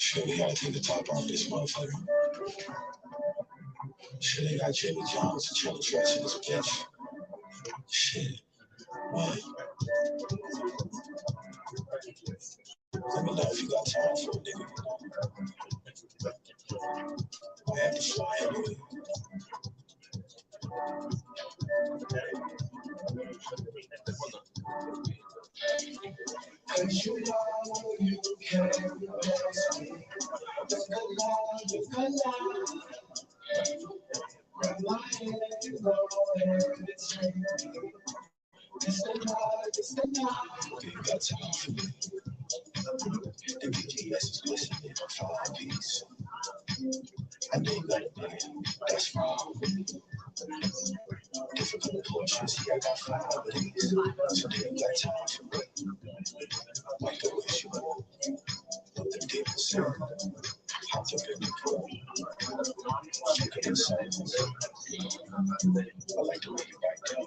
Shit, we gotta take the top off this motherfucker. Shit, they got Jimmy Jones and Chili Trash in this bitch. Shit. Man. Let me know if you got time for a nigga. I have to fly anyway. Cause you know you can dance me. You can lie. Grab my hand and go ahead and take me. It's the night. You got time for me. The BGS is listening on 5 piece. I know you got a name, that's wrong. Difficult portions, I got 5 of these. Today you got time for me. Like the wish you want, with the deep concern. Hopped up in the pool, fucking insane. I like the way you back down.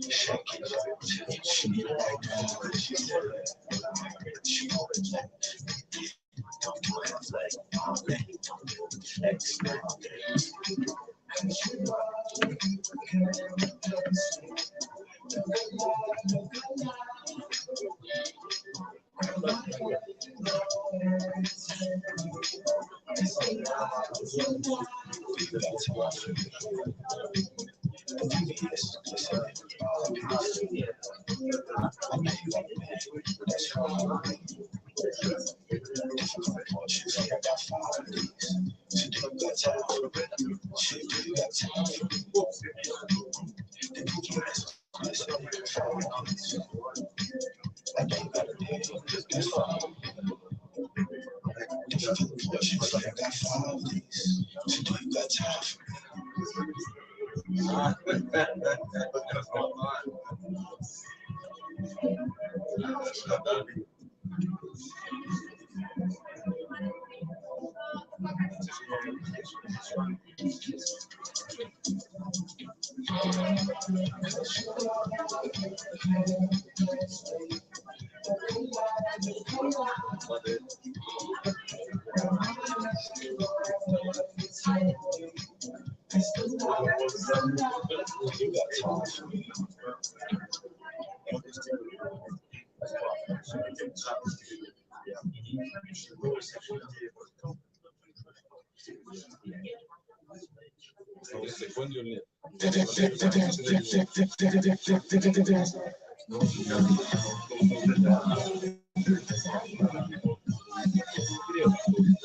Shake it, she right down. She always like, don't do it like, don't do it next now. Cause you know you can dance me.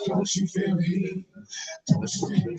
Don't you feel me? Don't you feel me?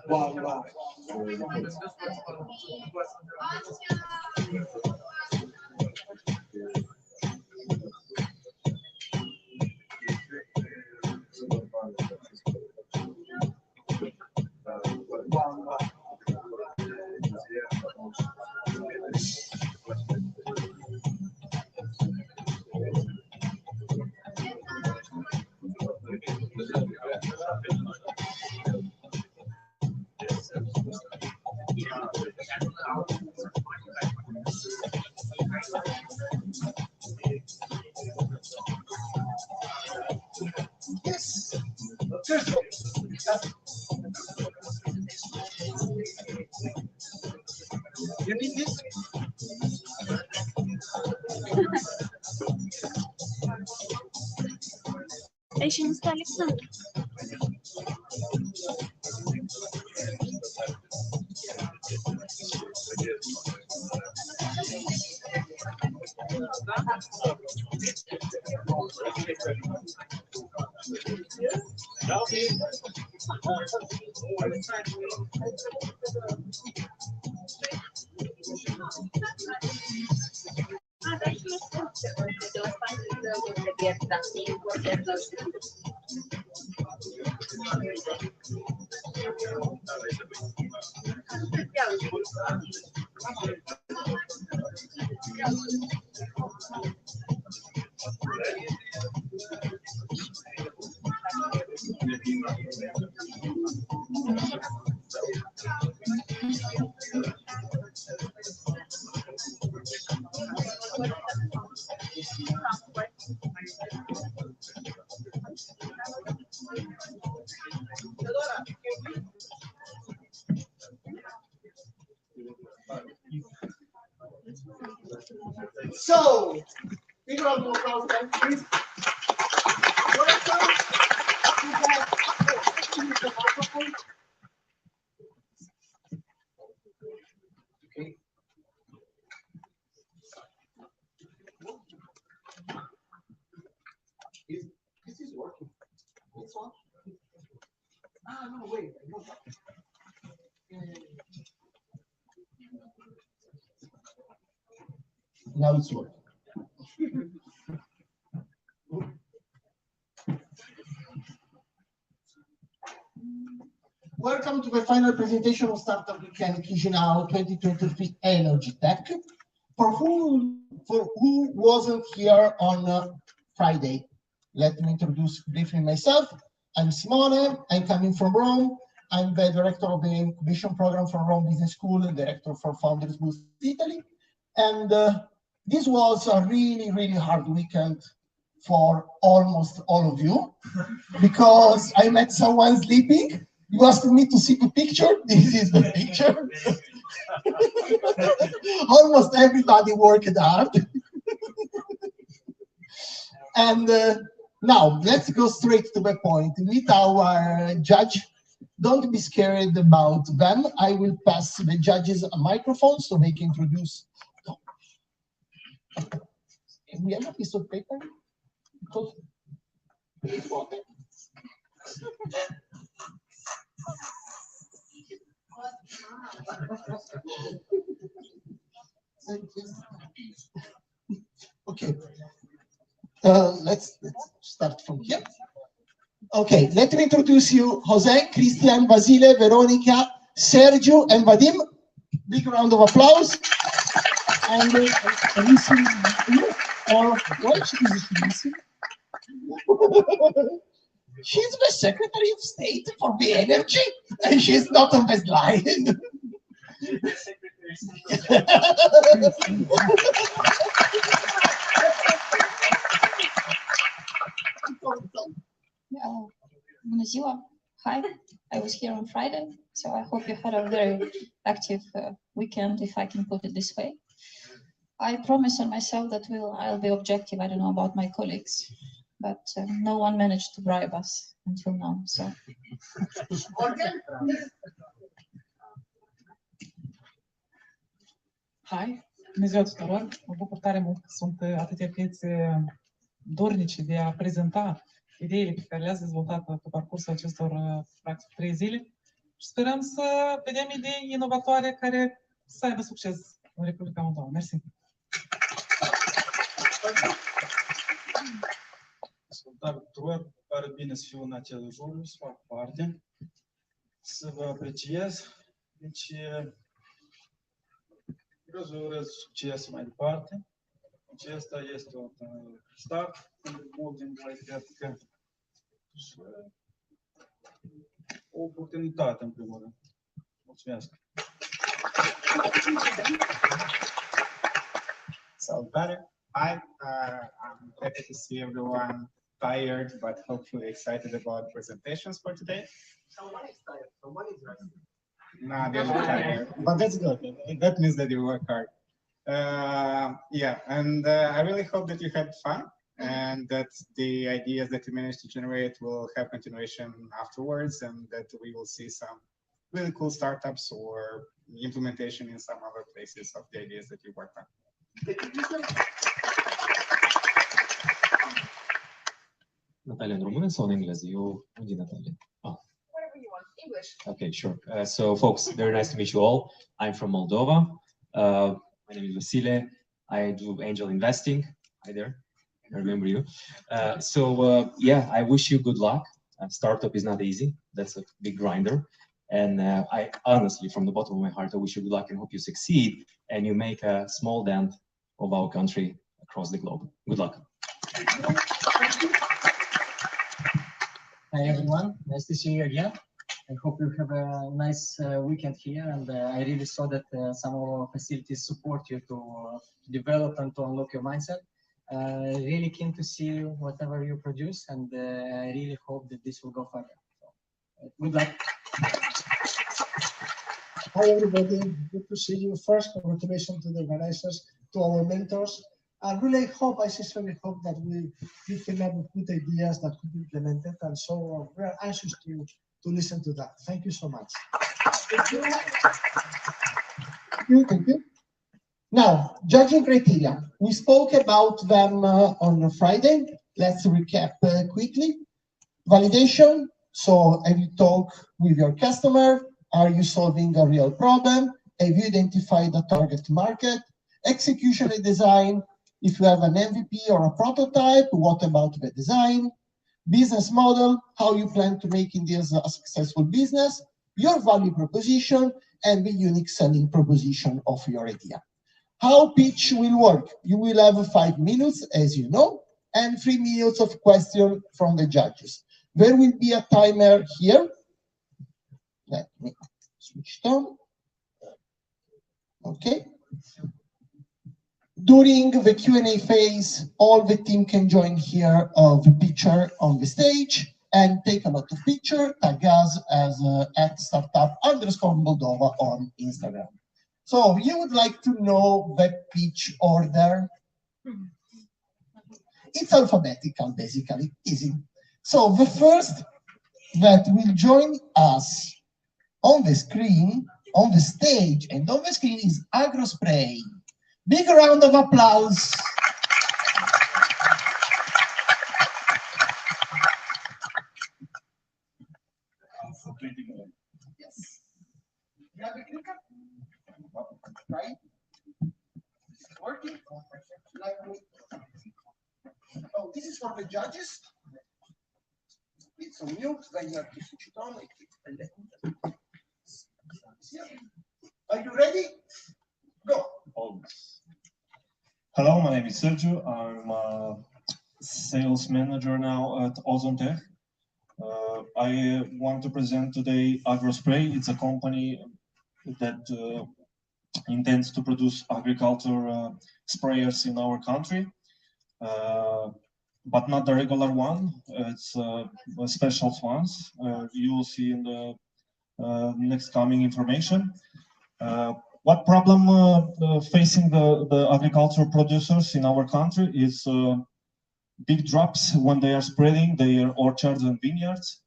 Wow. Yes. You need this? Eşiniz Alexander. So, big round of applause, please. Welcome to the microphone. Okay. This is working. This one? Ah, no, wait. No. Now it's working. Welcome to the final presentation of Startup Weekend Chisinau 2023 EnergyTech. For who wasn't here on Friday, let me introduce briefly myself. I'm Simone. I'm coming from Rome. I'm the director of the incubation program from Rome Business School and director for Founders Boost Italy. And this was a really, really hard weekend for almost all of you because I met someone sleeping. You asked me to see the picture. This is the picture. Almost everybody worked hard. And now let's go straight to the point. Meet our judge. Don't be scared about them. I will pass the judges a microphone so they can introduce. We have a piece of paper. Okay. Let's start from here. Okay, let me introduce you Jose, Christian, Basile, Veronica, Sergio, and Vadim. Big round of applause. And listen, or watch this. She's the Secretary of State for the Energy, and she's not on this line. Bună ziua. Hi, I was here on Friday, so I hope you had a very active weekend, if I can put it this way. I promise on myself that I'll be objective. I don't know about my colleagues, but no one managed to bribe us until now. So. Hi, bună ziua tuturor! Mă bucur tare mult că sunt atâtea piețe dornice de a prezenta ideile pe care le-ați dezvoltat pe parcursul acestor, practic, 3 zile și sperăm să vedem idei inovatoare care să aibă succes în Republica Moldova. Mersi! Salutare tuturor, pare bine să fiu în acel juriu, să fac parte, să vă apreciez. Deci, vreau să vă urez succes mai departe. Acesta este un start pentru mult din voi, cred că o oportunitate, în primul rând. Mulțumesc! Salutare! Hi, I'm happy to see everyone tired, but hopefully excited about presentations for today. Someone is tired, someone is resting. No, they're not tired, but that's good. That means that you work hard. Yeah, and I really hope that you had fun and that the ideas that you managed to generate will have continuation afterwards, and that we will see some really cool startups or implementation in some other places of the ideas that you worked on. Natalia, în română sau în engleză? Eu, unde Natalia? Whatever you want. English. Okay, sure. So, folks, very nice to meet you all. I'm from Moldova. My name is Vasile. I do angel investing. Hi there. I remember you. Yeah, I wish you good luck. Startup is not easy. That's a big grinder. And I honestly, from the bottom of my heart, I wish you good luck and hope you succeed and you make a small dent of our country across the globe. Good luck. Hi everyone, nice to see you again. I hope you have a nice weekend here, and I really saw that some of our facilities support you to develop and to unlock your mindset. Really keen to see whatever you produce, and I really hope that this will go further. So, good luck. Hi everybody, good to see you. First, congratulations to the organizers, to our mentors. I really hope, I sincerely hope that we came up with good ideas that could be implemented, and so we are anxious to listen to that. Thank you so much. Thank you. Now, judging criteria. We spoke about them on Friday. Let's recap quickly. Validation. So have you talked with your customer? Are you solving a real problem? Have you identified a target market? Execution and design. If you have an MVP or a prototype, what about the design? Business model, how you plan to make this a successful business, your value proposition, and the unique selling proposition of your idea. How pitch will work? You will have 5 minutes, as you know, and 3 minutes of question from the judges. There will be a timer here. Let me switch it on. Okay. During the Q&A phase, all the team can join here the picture on the stage and take a lot of picture, tag us as @startup_Moldova on Instagram. So you would like to know the pitch order? It's alphabetical, basically, easy. So the first that will join us on the screen, on the stage, and on the screen is AgroSpray. Big round of applause. Yes. You have a clicker? Right? Is it working? Oh, this is for the judges. It's on mute, then you have to switch it on. Are you ready? Go. Hello, my name is Sergio. I'm a sales manager now at EnergyTech. I want to present today AgroSpray. It's a company that intends to produce agriculture sprayers in our country, but not the regular one. It's special ones. You will see in the next coming information. What problem facing the agricultural producers in our country is big drops when they are spreading their orchards and vineyards.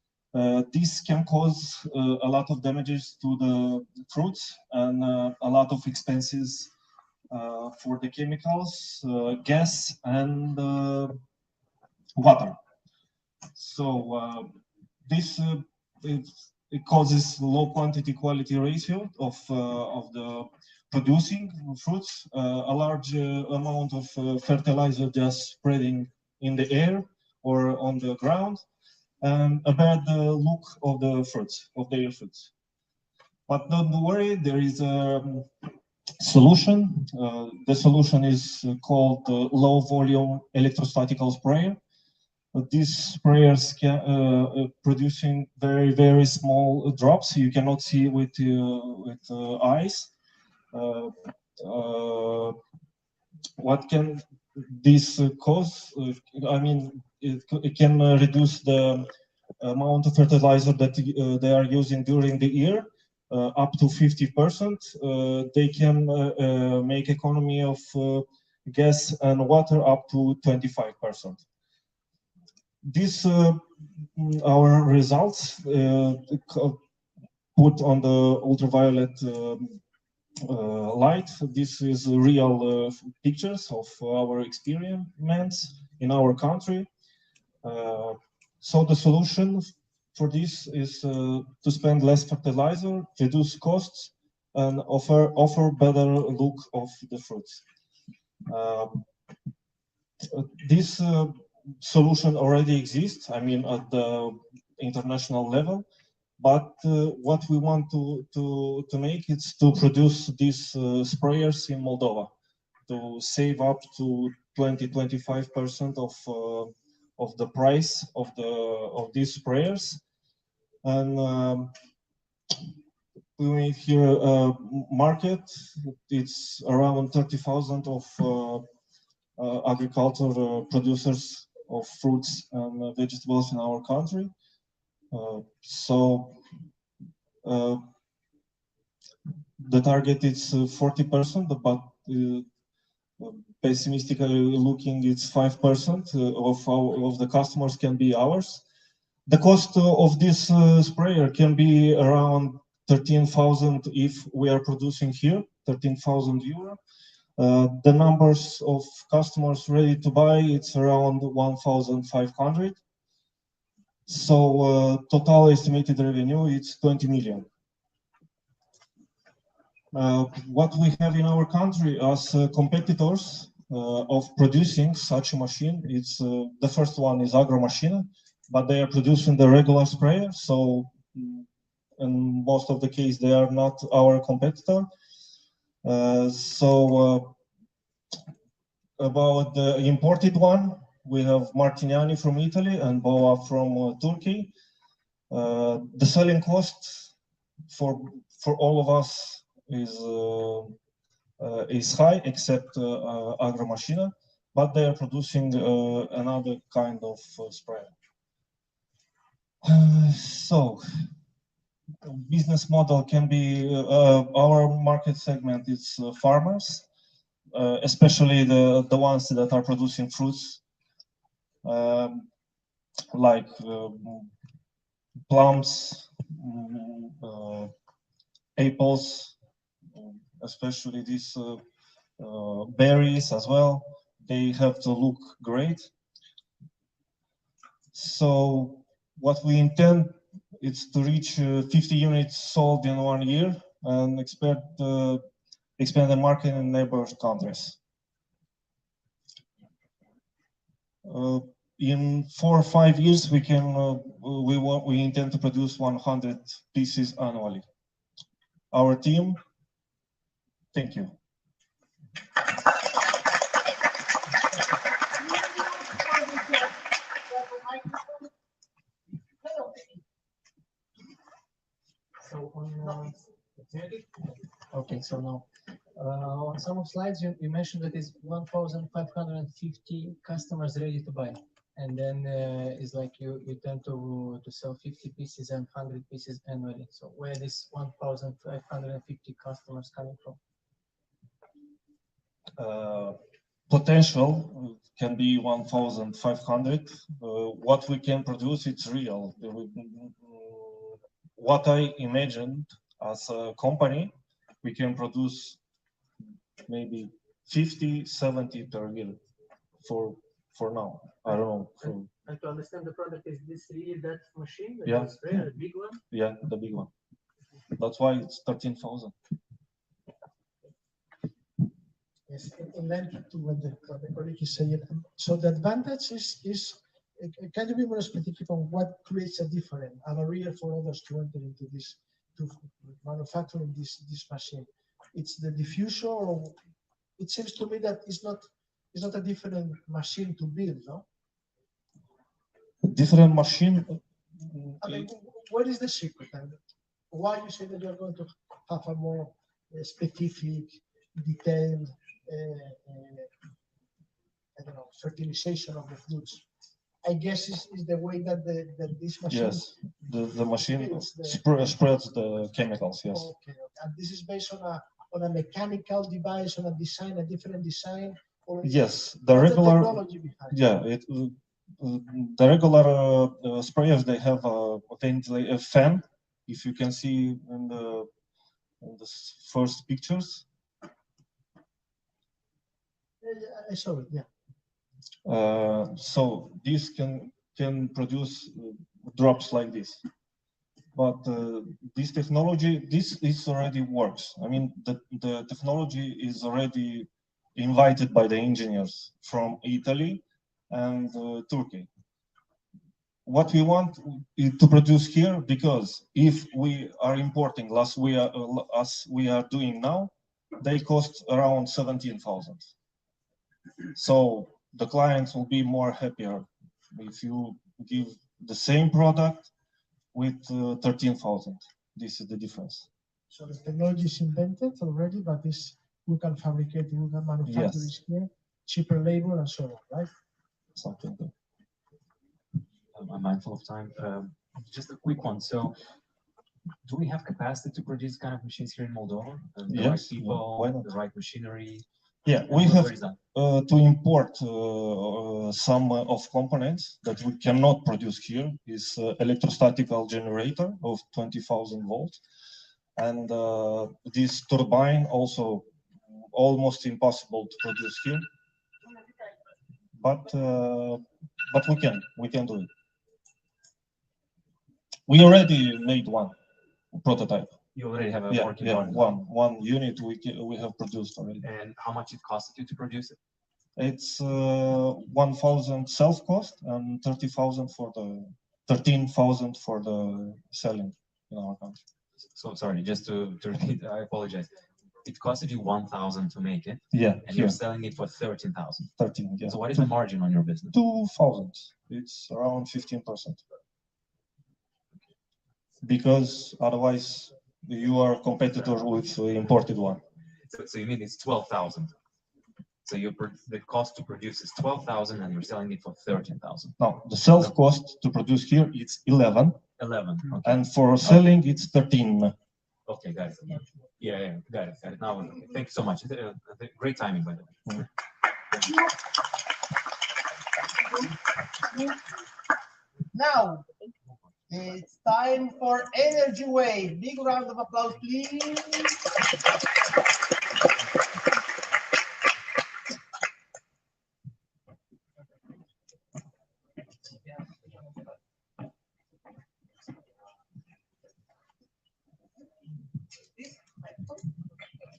This can cause a lot of damages to the fruits and a lot of expenses for the chemicals, gas, and water. So this it causes low quantity quality ratio of the producing fruits, a large amount of fertilizer just spreading in the air or on the ground, and a bad look of the fruits, of their fruits. But don't worry, there is a solution. The solution is called low volume electrostatical sprayer. These sprayers can producing very small drops you cannot see with eyes. What can this cause? I mean, it can reduce the amount of fertilizer that they are using during the year up to 50%. They can make economy of gas and water up to 25%. These our results put on the ultraviolet light. This is real pictures of our experiments in our country. So the solution for this is to spend less fertilizer, reduce costs, and offer better look of the fruits. This solution already exists, I mean, at the international level, but what we want to make is to produce these sprayers in Moldova, to save up to 20-25% of the price of these sprayers. And we made here a market. It's around 30,000 of agricultural producers of fruits and vegetables in our country. So the target is 40%, but pessimistically looking, it's 5% of the customers can be ours. The cost of this sprayer can be around 13,000 if we are producing here, 13,000 euro. The numbers of customers ready to buy, it's around 1,500. So total estimated revenue, it's 20 million. What we have in our country as competitors of producing such a machine, it's the first one is AgroMachina, but they are producing the regular sprayer. So in most of the case, they are not our competitor. About the imported one, we have Martignani from Italy and Boa from Turkey. The selling cost for all of us is high, except AgroMachina, but they are producing another kind of sprayer. So business model can be our market segment is farmers, especially the ones that are producing fruits like plums, apples, especially these berries as well. They have to look great. So what we intend is to reach 50 units sold in 1 year and expand the market in neighboring countries. In 4 or 5 years, we intend to produce 100 pieces annually. Our team, thank you. Okay, so now on some of slides you mentioned that is 1,550 customers ready to buy, and then it's like you tend to sell 50 pieces and 100 pieces annually. So where is 1,550 customers coming from? Potential can be 1,500. What we can produce, it's real. What I imagined as a company, we can produce maybe 50, 70 per year for now. I don't know. And to understand the product, is this really that machine? Yeah. The big one? Yeah, the big one. That's why it's 13,000. Yes, in line to what the colleague is saying. So the advantage is can you be more specific on what creates a different a barrier for others to enter into this, to manufacturing this machine? It's the diffuser, or it seems to me that it's not a different machine to build, no? Different machine. I mean, what is the secret? And why you say that you're going to have a more specific, detailed, I don't know, fertilization of the fruits? I guess is the way that this machine. Yes, the machine spreads the chemicals. Yes. Okay, and this is based on a mechanical device, on a design, a different design. Or yes, the regular. The technology behind yeah, the regular sprayers, they have a fan. If you can see in the first pictures. I saw it. Yeah. So this can produce drops like this, but this technology, this already works. I mean, the technology is already invited by the engineers from Italy and Turkey. What we want is to produce here, because if we are importing, as we are doing now, they cost around 17,000. So the clients will be more happier if you give the same product with 13,000. This is the difference. So the technology is invented already, but we can fabricate, we can manufacture this here, cheaper labor and so on, right? Something good. I'm mindful of time. Just a quick one. So, do we have capacity to produce kind of machines here in Moldova? The right people, the right machinery? Yeah, we have to import some of components that we cannot produce here. Is electrostatical generator of 20,000 volts, and this turbine also almost impossible to produce here. But we can do it. We already made one prototype. You already have a working one unit we have produced already. And how much it costed you to produce it? It's 1,000 self cost and 13,000 for the selling in our country. So sorry, just to repeat, I apologize. It costed you 1,000 to make it. Yeah. And you're selling it for 13,000. 13. Yeah. So what is the margin on your business? 2,000. It's around 15%. Because otherwise you are competitor with imported one. So you mean it's 12,000? So the cost to produce is 12,000 and you're selling it for 13,000. No, the self cost to produce here it's 11. 11. Okay. And for selling it's 13. Okay, got it. Yeah, got it. Now, thank you so much. Great timing, by the way. Now, it's time for Energy Wave. Big round of applause, please.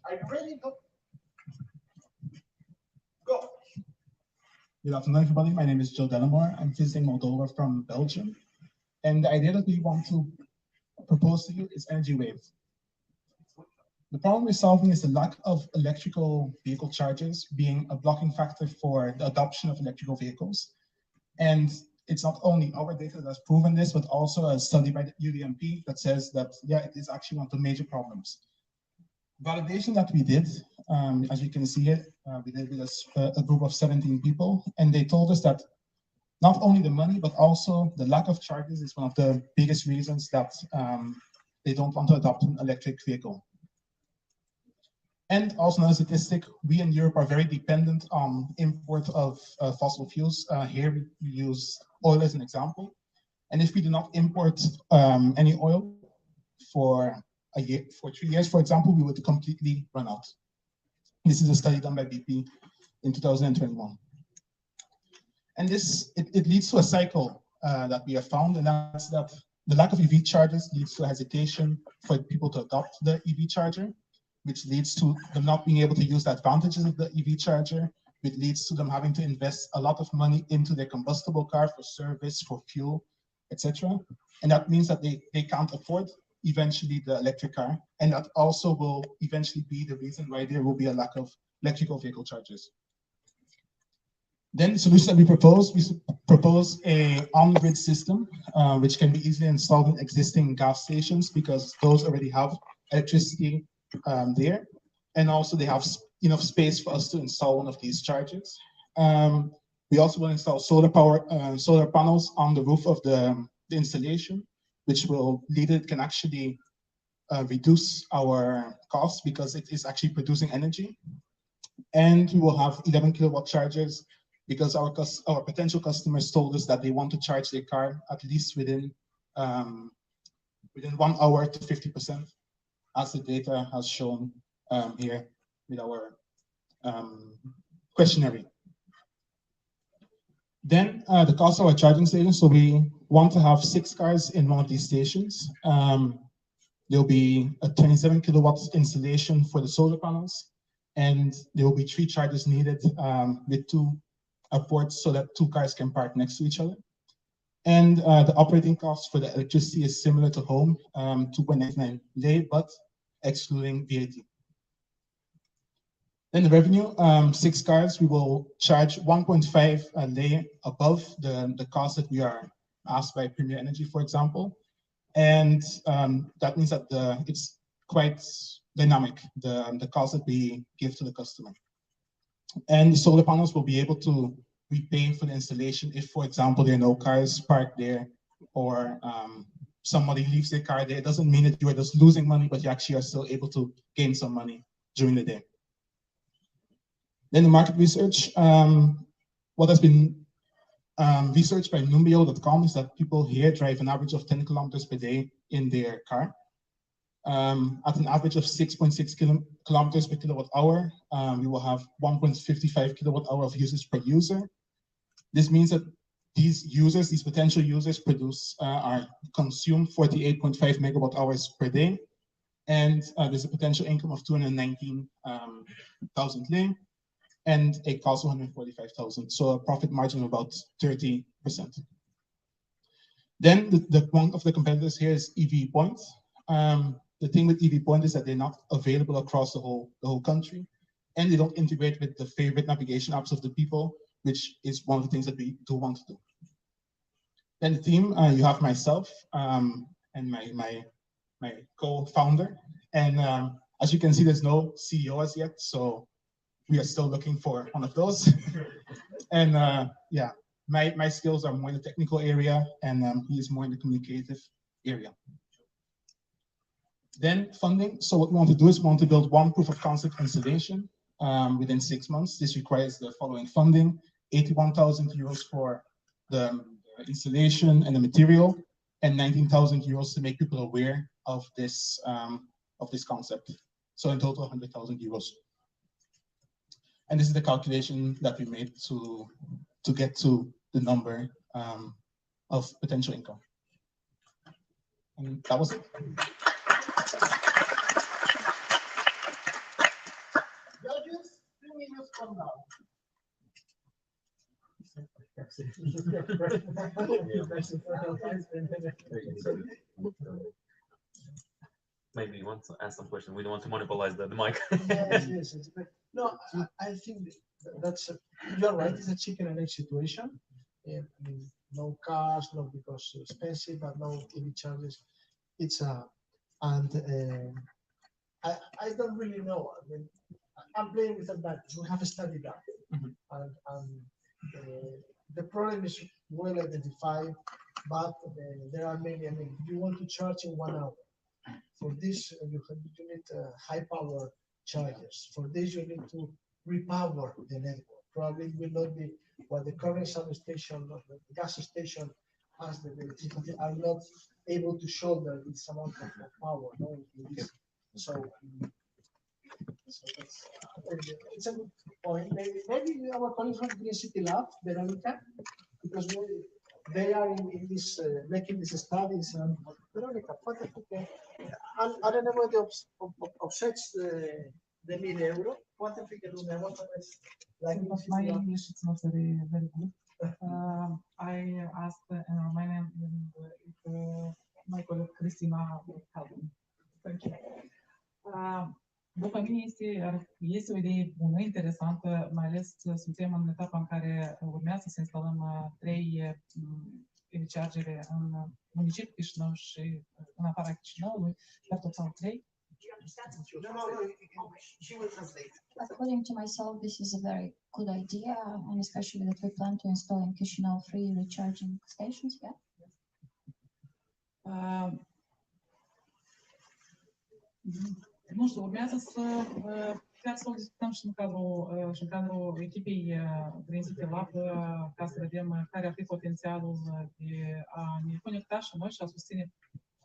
Are you ready? Go. Good afternoon, everybody. My name is Joe Delamore. I'm visiting Moldova from Belgium. And the idea that we want to propose to you is Energy Wave. The problem we're solving is the lack of electrical vehicle chargers being a blocking factor for the adoption of electrical vehicles. And it's not only our data that's proven this, but also a study by the UDMP that says that, yeah, it is actually one of the major problems. Validation that we did, as you can see here, we did with a group of 17 people, and they told us that not only the money, but also the lack of charges is one of the biggest reasons that they don't want to adopt an electric vehicle. And also another statistic, we in Europe are very dependent on import of fossil fuels. Here we use oil as an example. And if we do not import any oil for a year, for 3 years, for example, we would completely run out. This is a study done by BP in 2021. And this, it leads to a cycle that we have found, and that's that the lack of EV chargers leads to hesitation for people to adopt the EV charger, which leads to them not being able to use the advantages of the EV charger, which leads to them having to invest a lot of money into their combustible car for service, for fuel, etc. And that means that they can't afford eventually the electric car, and that also will eventually be the reason why there will be a lack of electrical vehicle chargers. Then the solution that we propose a on-grid system, which can be easily installed in existing gas stations because those already have electricity there, and also they have enough space for us to install one of these chargers. We also will install solar panels on the roof of the installation, which will lead it can actually reduce our costs because it is actually producing energy. And we will have 11 kilowatt chargers because our potential customers told us that they want to charge their car at least within 1 hour to 50%, as the data has shown here with our questionnaire. Then the cost of our charging station. So we want to have 6 cars in one of these stations. There'll be a 27 kilowatts installation for the solar panels, and there will be 3 chargers needed with 2 ports so that 2 cars can park next to each other. And the operating cost for the electricity is similar to home, 2.99 lei, but excluding VAT. Then the revenue, 6 cars, we will charge 1.5 lei above the cost that we are asked by Premier Energy, for example. And that means that it's quite dynamic, the cost that we give to the customer. And the solar panels will be able to repay for the installation if, for example, there are no cars parked there, or somebody leaves their car there. It doesn't mean that you are just losing money, but you actually are still able to gain some money during the day. Then the market research, what has been researched by Numbeo.com is that people here drive an average of 10 kilometers per day in their car. At an average of 6.6 kilometers per kilowatt hour, we will have 1.55 kilowatt hour of usage per user. This means that these users, these potential users, consume 48.5 megawatt hours per day, and there's a potential income of 219,000 lei and a cost of 145,000. So a profit margin of about 30%. Then one of the competitors here is EV Point. The thing with EV Point is that they're not available across the whole country, and they don't integrate with the favorite navigation apps of the people, which is one of the things that we do want to do. Then the team, you have myself and my co-founder, and as you can see, there's no CEO as yet, so we are still looking for one of those. And yeah, my skills are more in the technical area, and he is more in the communicative area. Then funding. So what we want to do is we want to build one proof of concept installation within 6 months. This requires the following funding: 81,000 euros for the installation and the material, and 19,000 euros to make people aware of this concept. So in total, 100,000 euros. And this is the calculation that we made to get to the number of potential income. And that was it. Judges, 2 minutes from now. Maybe you want to ask some question. We don't want to monopolize the mic. Yes. No, I think that's you're right. It's a chicken and egg situation. I mean, no cars, not because it's expensive, but no EV charges. It's and I don't really know. I mean, I'm playing with advantage. We have studied that, and the problem is well identified, but there are many. I mean, you want to charge in 1 hour. For this, you need high power chargers. For this, you need to repower the network. Probably it will not be what the current substation, the gas station, as the electricity are not able to shoulder this amount of power. No? So it's a good point. Maybe our colleagues from Green City Lab, Veronica, because they are in this making these studies. Veronica, hanno nevoie offsets the 1.000 euro. Quanto fica lumea? My English is not very good. I asked in Romanian if my colleague Cristina will help me. Thank you. După mine este o idee bună, interesantă, mai ales să suntem în etapa în care urmează să instalăm 3 EV-chargere în municipiul Chisinau și în afara Chișinăului, per total 3. According to myself, this is a very good idea, and especially that we plan to install in Chisinau 3 recharging stations. Yeah. Nu știu, urmează să o discutăm și în cadrul echipei Green City Lab ca să vedem care ar fi potențialul de a ne conecta și noi și a susține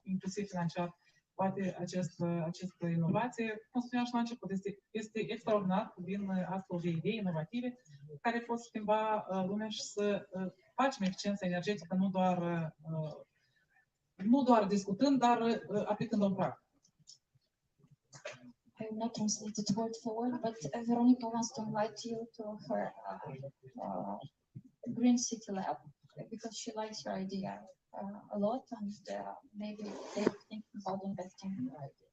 inclusiv financiar poate această inovație. Cum spuneam și la început, este extraordinar că vin astfel de idei inovative care pot schimba lumea și să facem eficiența energetică nu doar discutând, dar aplicând-o în practică. I will not translate it word for word, but Veronica wants to invite you to her Green City Lab because she likes your idea a lot, and maybe they're thinking about investing in your idea.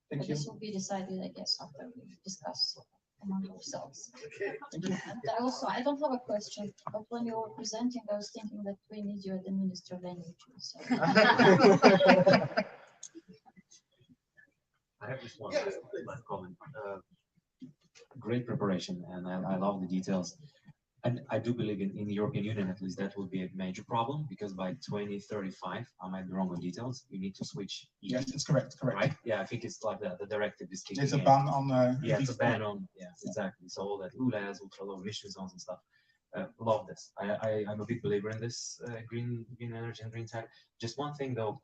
But this will be decided, I guess, after we discuss among ourselves. Okay. And I don't have a question, but when you were presenting, I was thinking that we need you at the Ministry of Energy. So. I have just one last comment. Great preparation, and I love the details. And I do believe in the European Union, at least, that will be a major problem because by 2035, I might be wrong on details, you need to switch. Yes, it's correct. Right? Yeah, I think it's like the directive is kicking in. There's a ban on. Yeah, it's a ban on. Yeah, exactly. So all that ULAs, ultra low emission zones and stuff. Love this. I'm a big believer in this green energy and green tech. Just one thing though,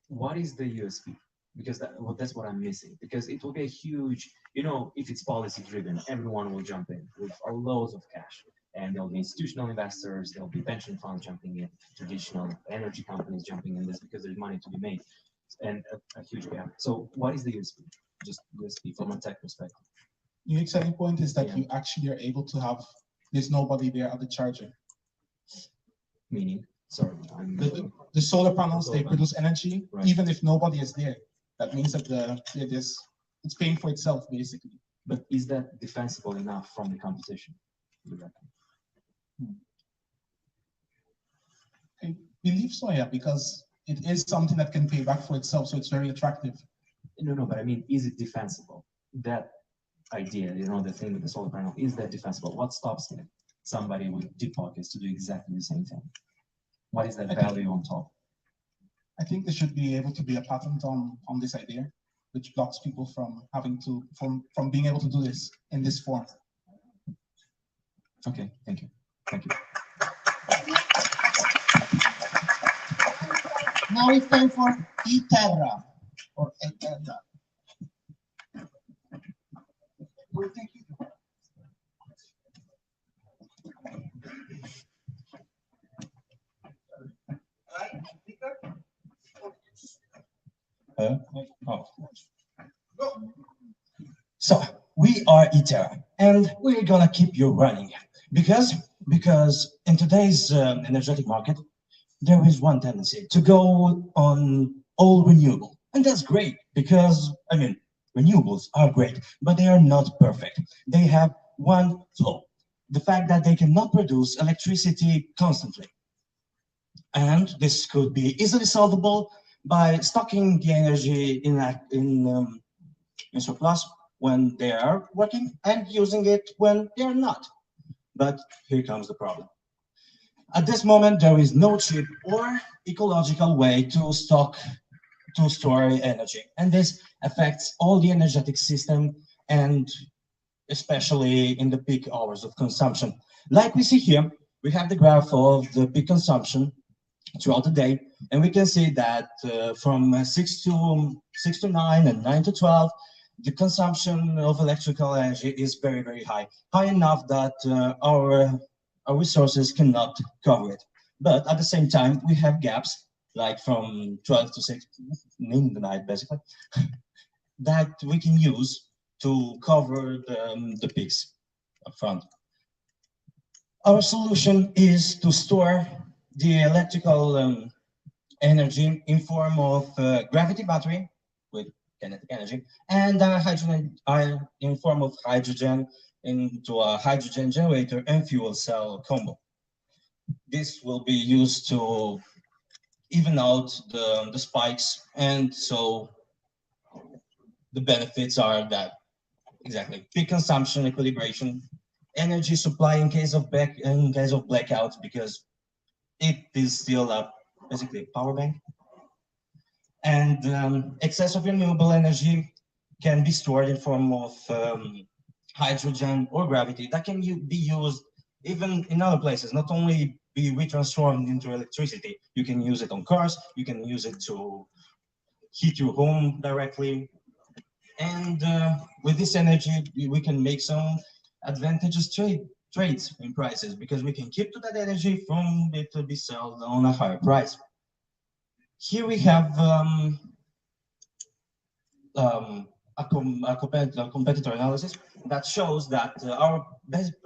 what is the USP? Because that's what I'm missing. Because it will be a huge, if it's policy driven, everyone will jump in with loads of cash, and there'll be institutional investors, there'll be pension funds jumping in, traditional energy companies jumping in this because there's money to be made, and a huge gap. So what is the USP? Just USP from a tech perspective. The unique selling point is that you actually are able to have. There's nobody there at the charger. Meaning, sorry, the solar panels they produce energy right. Even if nobody is there. That means that it's paying for itself, basically. But is that defensible enough from the competition? I believe so, yeah, because it is something that can pay back for itself, so it's very attractive. No, but I mean, is it defensible? That idea, the thing with the solar panel, is that defensible? What stops somebody with deep pockets to do exactly the same thing? What is that value on top? I think there should be able to be a patent on this idea, which blocks people from from being able to do this in this form. Okay, thank you. Now it's time for E-Terra or E-Terra. So we are EnergyTech, and we're gonna keep you running because in today's energetic market, there is one tendency to go on all renewable, and that's great because renewables are great, but they are not perfect. They have one flaw: the fact that they cannot produce electricity constantly. And this could be easily solvable by stocking the energy in surplus when they are working and using it when they are not. But here comes the problem. At this moment, there is no cheap or ecological way to store energy. And this affects all the energetic system, and especially in the peak hours of consumption. Like we see here, we have the graph of the peak consumption throughout the day, and we can see that from 6 to 9 and 9 to 12, the consumption of electrical energy is very, very high, high enough that our resources cannot cover it. But at the same time, we have gaps, like from 12 to 6 in the night, basically, that we can use to cover the peaks up front. Our solution is to store the electrical energy in form of gravity battery with kinetic energy and hydrogen in form of hydrogen into a hydrogen generator and fuel cell combo. This will be used to even out the spikes, and so the benefits are that exactly peak consumption equilibration, energy supply in case of blackouts, because it is still basically a power bank, and excess of renewable energy can be stored in form of hydrogen or gravity that can be used even in other places, not only be retransformed into electricity. You can use it on cars, you can use it to heat your home directly, and with this energy we can make some advantageous trades in prices, because we can keep to that energy from it to be sold on a higher price. Here we have a competitor analysis that shows that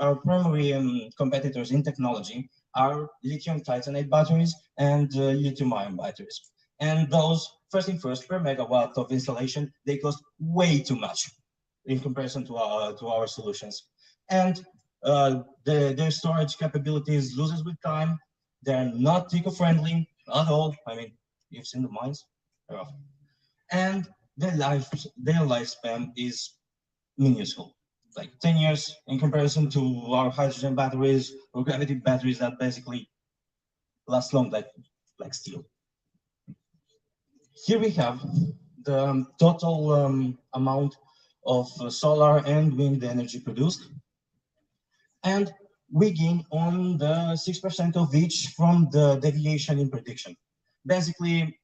our primary competitors in technology are lithium titanate batteries and lithium-ion batteries. And those, first thing first, per megawatt of installation, they cost way too much in comparison to our solutions. And their storage capabilities loses with time. They're not eco-friendly at all. I mean, you've seen the mines, they're off. And their lifespan is minuscule, like 10 years in comparison to our hydrogen batteries or gravity batteries that basically last long, like steel. Here we have the total amount of solar and wind energy produced, and we gain on the 6% of each from the deviation in prediction. Basically,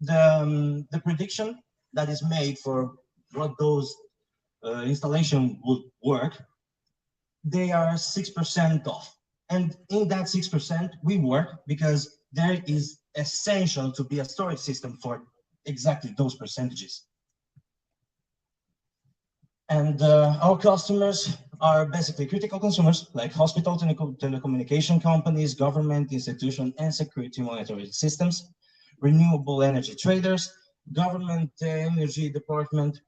the prediction that is made for what those installation would work, they are 6% off. And in that 6%, we work because there is essential to be a storage system for exactly those percentages. And our customers are basically critical consumers, like hospital, telecommunication companies, government, institution, and security monitoring systems, renewable energy traders, government energy department,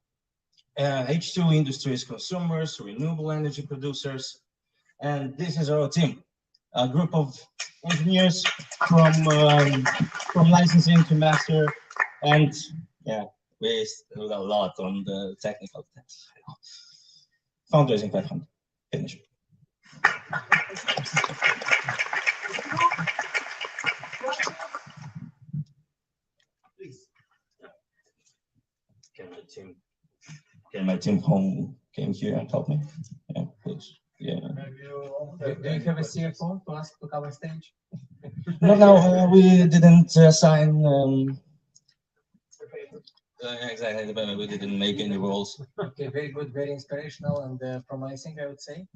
H2 industries consumers, renewable energy producers, and this is our team, a group of engineers from licensing to master, and yeah, we do a lot on the technical tests. Fundraising 500. Finish. Please. Can my team home came here and help me? Yeah, please. Yeah. Do you have a CFO to ask to cover stage? No, we didn't sign. Exactly, but we didn't make any rules. Okay, very good, very inspirational and promising, I would say.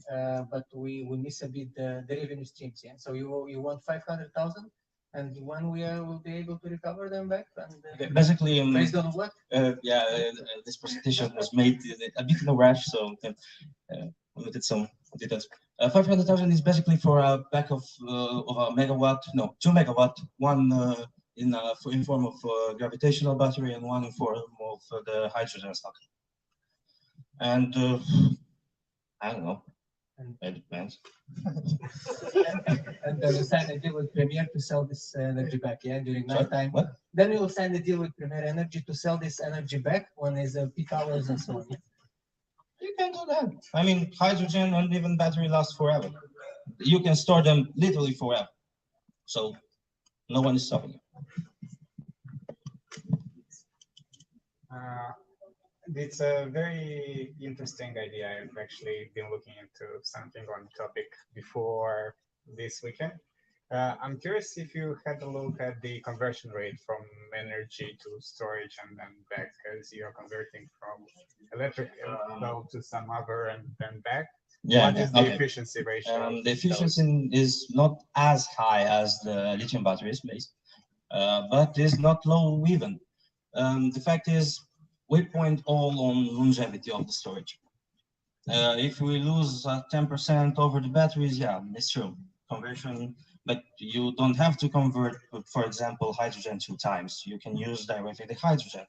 But we miss a bit the revenue streams. Yeah. So you want 500,000, and when will be able to recover them back? And okay, basically, based on what? This presentation was made a bit in a rush, so limited some details. 500,000 is basically for a back of a megawatt, no, 2 megawatt, one in form of gravitational battery and one in form of the hydrogen stock. And I don't know, It depends. And then we sign a deal with Premier to sell this energy back, yeah, during Sorry, night time. what? Then we will sign a deal with Premier Energy to sell this energy back when it's peak hours and so on. You can do that. I mean, hydrogen and even battery last forever. You can store them literally forever. So no one is stopping you. It's a very interesting idea. I've actually been looking into something on the topic before this weekend. I'm curious if you had a look at the conversion rate from energy to storage and then back, as you're converting from electric flow to some other and then back. Yeah, what is the okay. efficiency ratio? The efficiency is not as high as the lithium batteries, but is not low even. The fact is, we point all on longevity of the storage. If we lose 10% over the batteries, yeah, it's true. Conversion, but you don't have to convert, for example, hydrogen 2 times. You can use directly the hydrogen.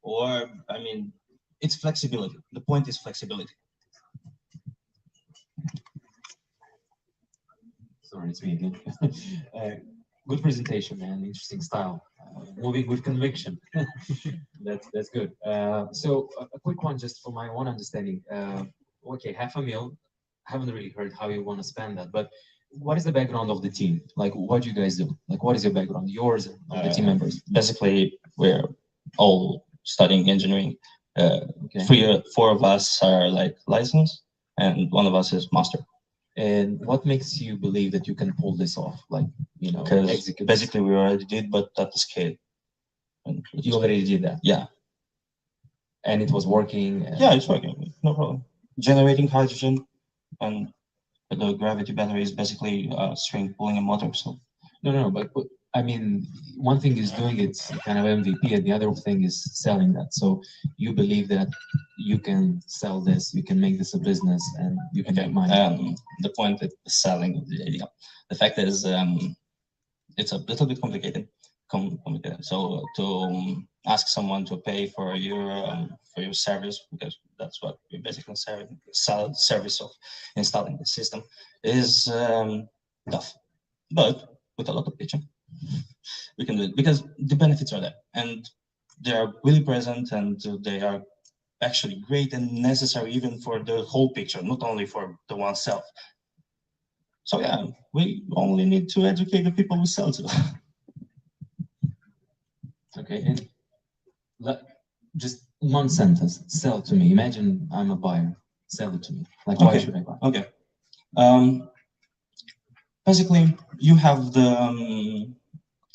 Or, I mean, it's flexibility. The point is flexibility. Sorry, it's me again. Good presentation, man. Interesting style. Moving with conviction. That's good. So a quick one, just for my own understanding. Okay, $500,000. Haven't really heard how you want to spend that, but what is the background of the team? Like, what do you guys do? Like, what is your background, yours and of the team members? Basically, we're all studying engineering. Four of us are like licensed, and one of us is master. And what makes you believe that you can pull this off? Like, you know, because basically we already did, but at the scale. You already did that? Yeah. And it was working? Yeah, it's working. No problem. Generating hydrogen, and the gravity battery is basically string pulling a motor. So no, but I mean, one thing is doing it kind of MVP, and the other thing is selling that. So you believe that you can sell this, you can make this a business, and you can make money. The point is selling the idea. The fact is, it's a little bit complicated. So to ask someone to pay for your service, because that's what we basically sell service of installing the system, is tough. But with a lot of pitching, we can do it because the benefits are there and they are really present, and they are actually great and necessary even for the whole picture, not only for the oneself. So yeah, we only need to educate the people we sell to. Okay, and just one sentence, sell to me. Imagine I'm a buyer, sell it to me. Like, why should I buy? Okay. Basically, you have the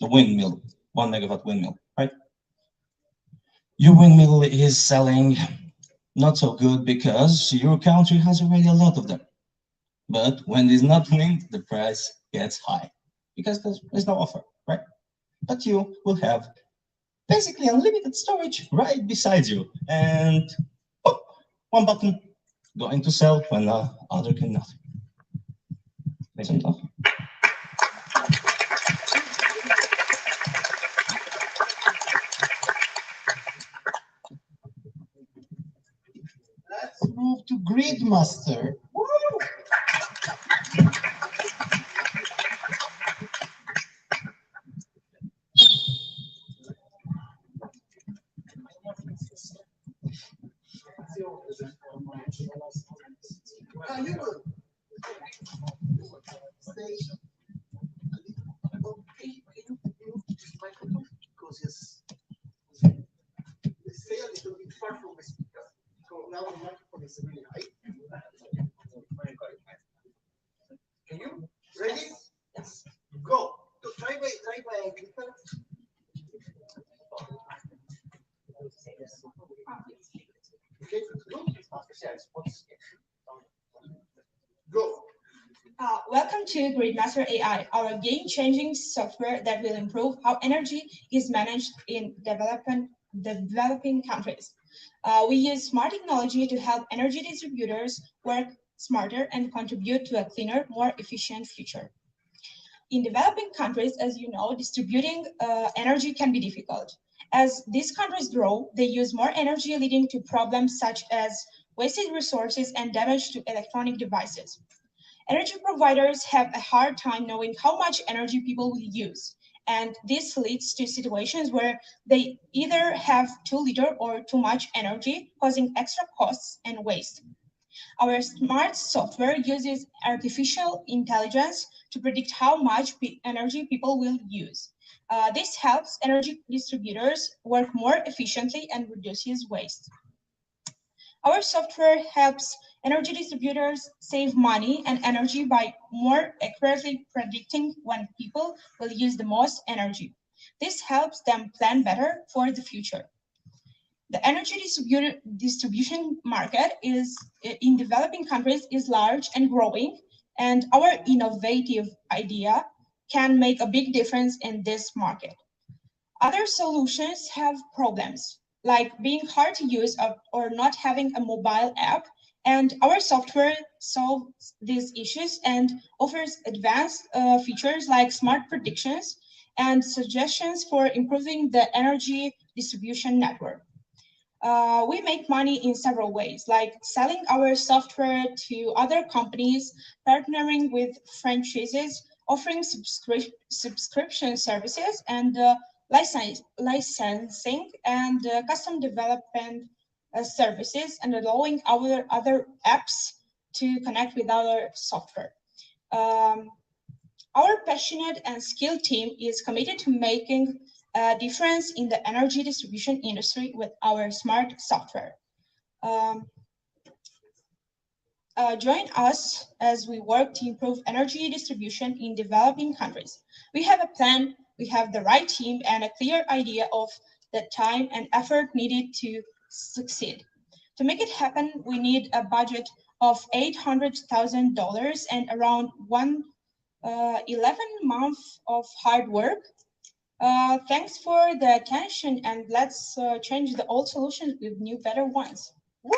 windmill, 1 megawatt windmill, right? Your windmill is selling not so good because your country has already a lot of them. But when there's not wind, the price gets high because there's no offer, right? But you will have basically unlimited storage right beside you, and one button going to sell when the other cannot. Isn't that? Let's move to Gridmaster. Stay a little bit far from the speaker. So now the microphone is really high. Can you? Ready? Yes. Go. Try by clicker. Okay. Go. Welcome to Gridmaster AI, our game-changing software that will improve how energy is managed in developing countries. We use smart technology to help energy distributors work smarter and contribute to a cleaner, more efficient future. In developing countries, as you know, distributing energy can be difficult. As these countries grow, they use more energy, leading to problems such as wasted resources, and damage to electronic devices. Energy providers have a hard time knowing how much energy people will use, and this leads to situations where they either have too little or too much energy, causing extra costs and waste. Our smart software uses artificial intelligence to predict how much energy people will use. This helps energy distributors work more efficiently and reduces waste. Our software helps energy distributors save money and energy by more accurately predicting when people will use the most energy. This helps them plan better for the future. The energy distribution market in developing countries is large and growing, and our innovative idea can make a big difference in this market. Other solutions have problems, like being hard to use or not having a mobile app, and our software solves these issues and offers advanced features like smart predictions and suggestions for improving the energy distribution network. We make money in several ways, like selling our software to other companies, partnering with franchises, offering subscription services, and licensing and custom development services, and allowing our other apps to connect with our software. Our passionate and skilled team is committed to making a difference in the energy distribution industry with our smart software. Join us as we work to improve energy distribution in developing countries. We have a plan, we have the right team, and a clear idea of the time and effort needed to succeed. To make it happen, we need a budget of $800,000 and around 11 months of hard work. Thanks for the attention, and let's change the old solutions with new, better ones. Woo!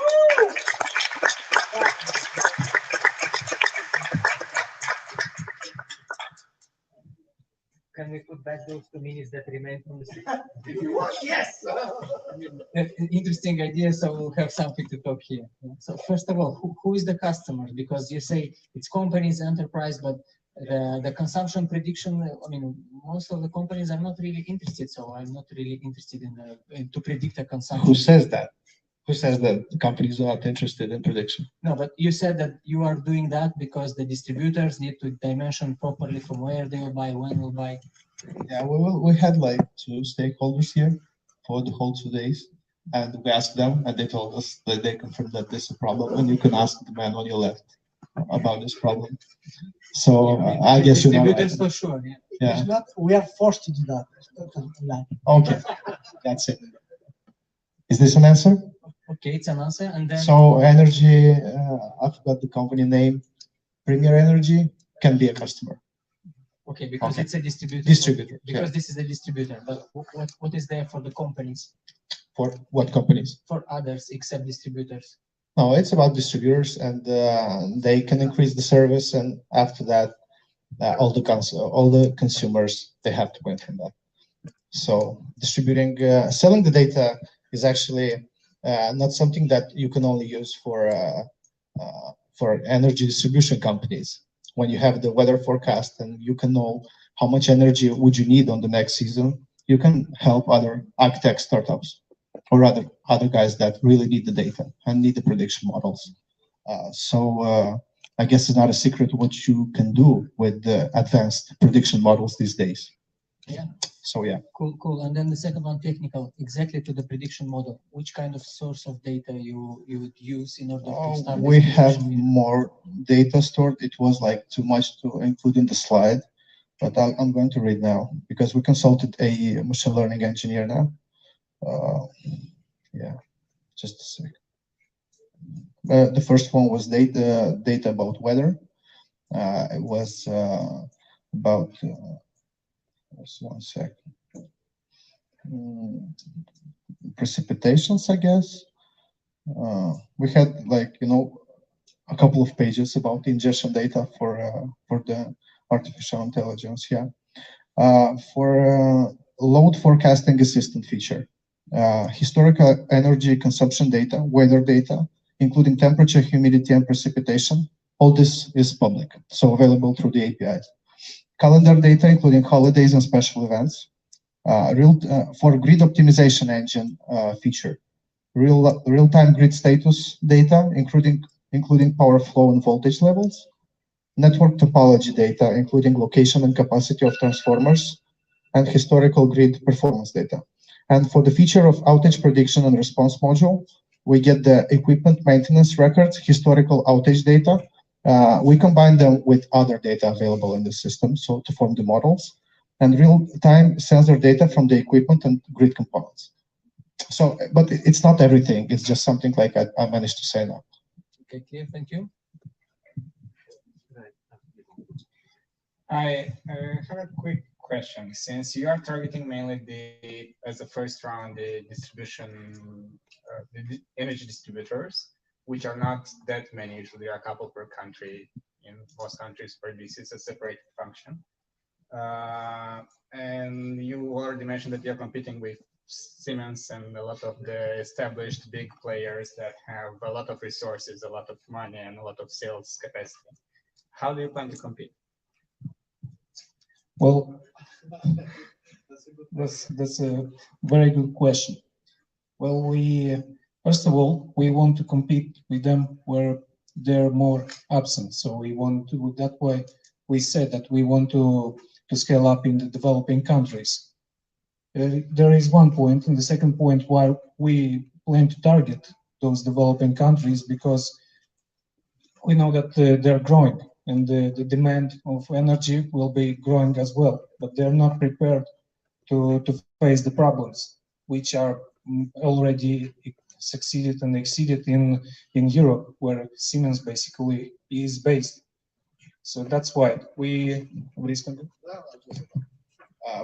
Can we put back those 2 minutes that remain from the If you want, yes. Interesting idea, so we'll have something to talk here. So first of all, who is the customer? Because you say it's companies, enterprise, but the consumption prediction, I mean, most of the companies are not really interested, so I'm not really interested in to predict a consumption. Who says that? Who says that the companies are not interested in prediction? No, but you said that you are doing that because the distributors need to dimension properly from where they will buy, when will buy. Yeah, we had like 2 stakeholders here for the whole 2 days, and we asked them, and they told us that they confirmed that this is a problem, and you can ask the man on your left about this problem. So I guess you know. Distributors for sure. Yeah. Yeah. It's not, we are forced to do that. Okay, that's it. Is this an answer? Okay, it's an answer, and then. So energy, I forgot the company name. Premier Energy can be a customer. Okay, because Okay. it's a distributor. Distributor. Because yeah. this is a distributor, but what is there for the companies? For what companies? For others except distributors. No, it's about distributors, and they can increase the service, and after that, all the consumers, they have to win from that. So distributing, selling the data is actually not something that you can only use for energy distribution companies. When you have the weather forecast and you can know how much energy would you need on the next season, you can help other agtech startups or other guys that really need the data and need the prediction models. So I guess it's not a secret what you can do with the advanced prediction models these days. Yeah. So yeah. Cool. And then the second one, technical, exactly to the prediction model. Which kind of source of data you would use in order to start? We have more data stored. It was like too much to include in the slide, but I'm going to read now because we consulted a machine learning engineer now. Yeah, just a sec. The first one was data about weather. It was about. Just 1 sec. Precipitations, I guess. We had like a couple of pages about the ingestion data for the artificial intelligence. Yeah. For load forecasting assistant feature, historical energy consumption data, weather data, including temperature, humidity, and precipitation. All this is public, so available through the APIs. Calendar data, including holidays and special events. For grid optimization engine feature, real-time grid status data, including power flow and voltage levels. Network topology data, including location and capacity of transformers, and historical grid performance data. And for the feature of outage prediction and response module, we get the equipment maintenance records, historical outage data. We combine them with other data available in the system, so to form the models, and real-time sensor data from the equipment and grid components. So, but it's not everything. It's just something like I managed to say now. Okay, clear. Thank you. I have a quick question. Since you are targeting mainly as the first round, the energy distributors, which are not that many, usually a couple per country. In most countries, where this is a separate function. And you already mentioned that you're competing with Siemens and a lot of the established big players that have a lot of resources, a lot of money, and a lot of sales capacity. How do you plan to compete? Well, that's a very good question. Well, first of all, we want to compete with them where they're more absent. So we want to, that's why we said that we want to scale up in the developing countries. There is one point, and the second point why we plan to target those developing countries, because we know that they're growing and the demand of energy will be growing as well, but they're not prepared to face the problems which are already succeeded and exceeded in Europe, where Siemens basically is based. So that's why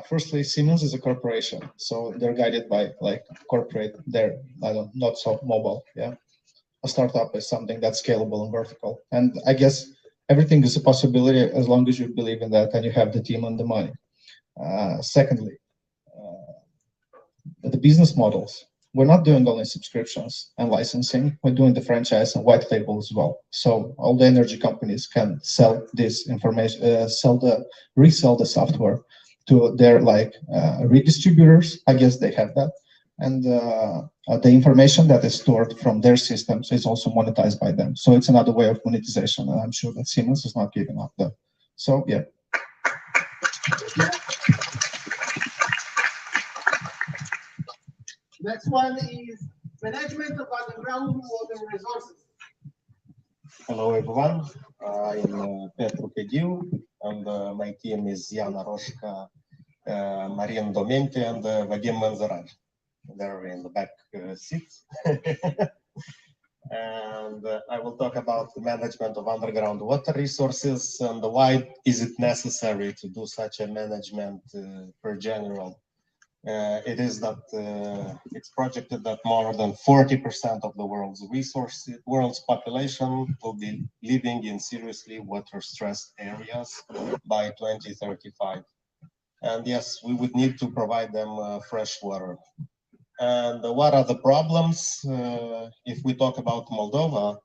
firstly, Siemens is a corporation, so they're guided by like corporate. They're not so mobile. Yeah, a startup is something that's scalable and vertical, and I guess everything is a possibility as long as you believe in that and you have the team and the money. Secondly, the business models. We're not doing only subscriptions and licensing. We're doing the franchise and white label as well. So all the energy companies can sell this information, resell the software to their redistributors. I guess they have that, and the information that is stored from their systems is also monetized by them. So it's another way of monetization, and I'm sure that Siemens is not giving up that. So yeah. Next one is management of underground water resources. Hello everyone, I'm Petru Pedil, and my team is Yana Roshka, Marian Domenti, and Vadim Manzarar. They're in the back seat. And I will talk about the management of underground water resources and why is it necessary to do such a management per general. It is that it's projected that more than 40% of the world's population will be living in seriously water-stressed areas by 2035. And yes, we would need to provide them fresh water. And what are the problems? If we talk about Moldova,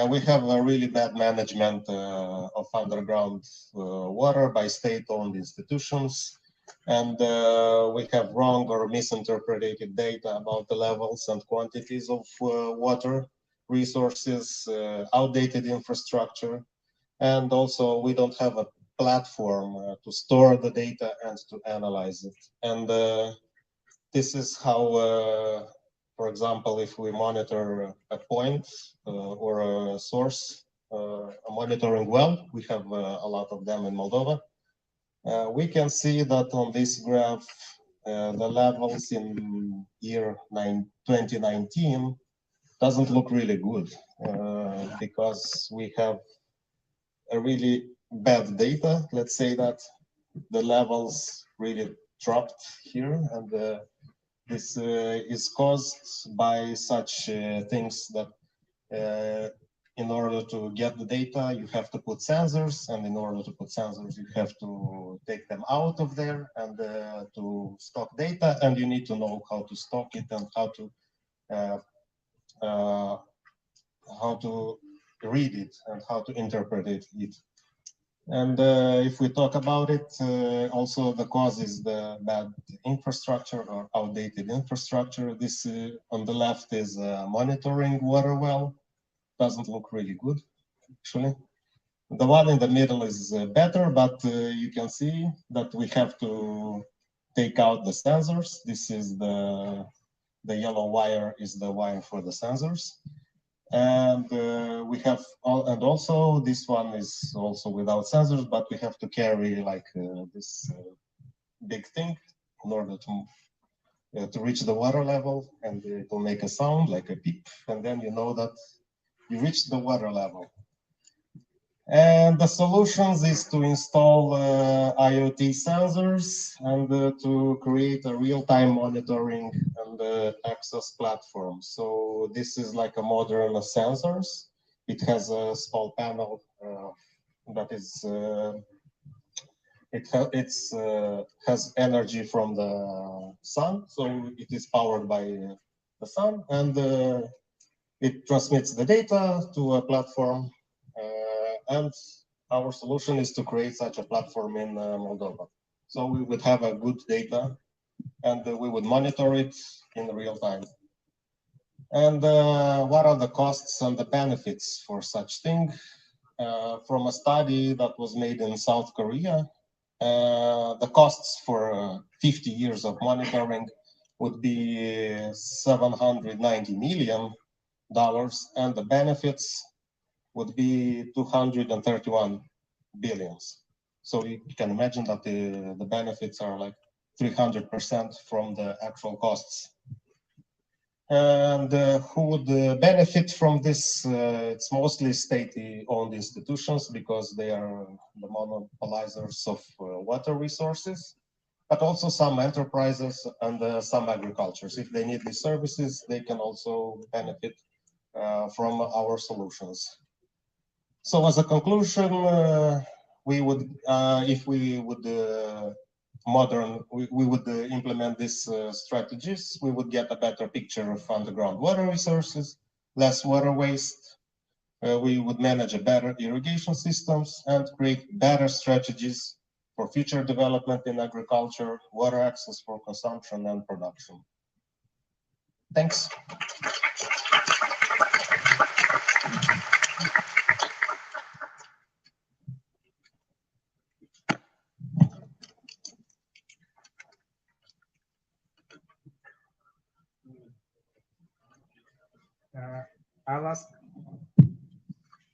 we have a really bad management of underground water by state-owned institutions. And we have wrong or misinterpreted data about the levels and quantities of water resources, outdated infrastructure, and also we don't have a platform to store the data and to analyze it. And this is how, for example, if we monitor a point or a source, a monitoring well, we have a lot of them in Moldova. We can see that on this graph, the levels in year 2019 doesn't look really good because we have a really bad data. Let's say that the levels really dropped here, and this is caused by such things that in order to get the data, you have to put sensors, and in order to put sensors, you have to take them out of there and to stock data, and you need to know how to stock it and how to read it and how to interpret it. And if we talk about it, also the cause is the bad infrastructure or outdated infrastructure. This on the left is monitoring water well. Doesn't look really good, actually. The one in the middle is better, but you can see that we have to take out the sensors. This is the yellow wire is the wire for the sensors. And we have, and also this one is also without sensors, but we have to carry like this big thing in order to reach the water level, and it will make a sound like a beep, and then you know that you reached the water level. And the solutions is to install IoT sensors and to create a real-time monitoring and access platform. So this is like a modern sensors. It has a small panel that is has energy from the sun, so it is powered by the sun, and it transmits the data to a platform. And our solution is to create such a platform in Moldova. So we would have a good data, and we would monitor it in real time. And what are the costs and the benefits for such thing? From a study that was made in South Korea, the costs for 50 years of monitoring would be $790 million, and the benefits would be 231 billions. So you can imagine that the benefits are like 300% from the actual costs. And who would benefit from this? It's mostly state-owned institutions because they are the monopolizers of water resources, but also some enterprises and some agricultures. If they need these services, they can also benefit from our solutions. So as a conclusion, we would, if we would we would implement these strategies, we would get a better picture of underground water resources, less water waste. We would manage a better irrigation systems and create better strategies for future development in agriculture, water access for consumption and production. Thanks.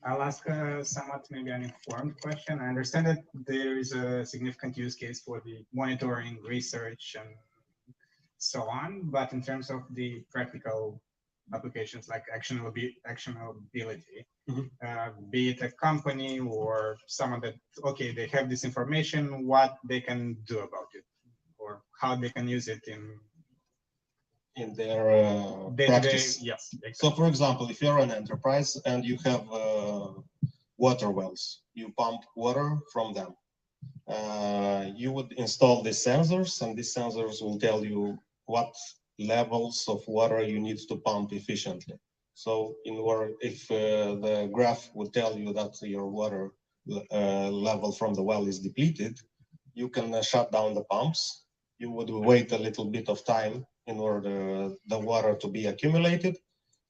I'll ask somewhat maybe an informed question. I understand that there is a significant use case for the monitoring, research, and so on, but in terms of the practical applications like actionability, be it a company or someone that, okay, they have this information, what they can do about it, or how they can use it in their practice. Yes, exactly. So for example, if you're an enterprise and you have water wells, you pump water from them. You would install these sensors, and these sensors will tell you what levels of water you need to pump efficiently. So if the graph would tell you that your water level from the well is depleted, you can shut down the pumps. You would wait a little bit of time in order the water to be accumulated,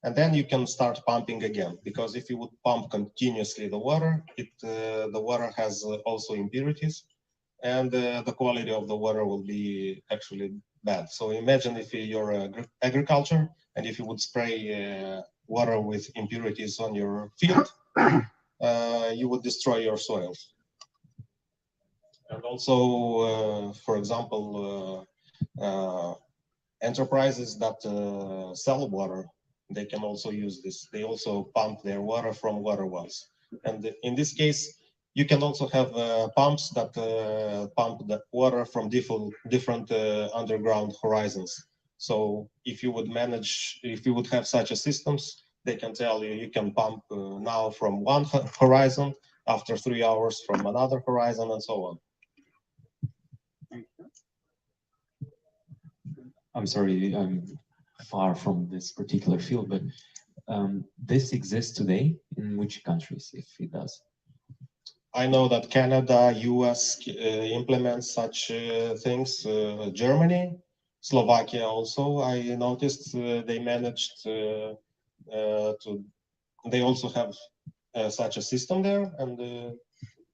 and then you can start pumping again. Because if you would pump continuously the water, the water has also impurities, and the quality of the water will be actually bad. So imagine if you're agriculture, and if you would spray water with impurities on your field, you would destroy your soil. And also, for example, enterprises that sell water, they can also use this. They also pump their water from water wells. And in this case, you can also have pumps that pump the water from different underground horizons. So if you would have such a systems, they can tell you can pump now from one horizon, after 3 hours from another horizon, and so on. I'm sorry, I'm far from this particular field, but This exists today in which countries, if it does? I know that Canada, US implements such things. Germany, Slovakia also. I noticed they managed to. They also have such a system there, and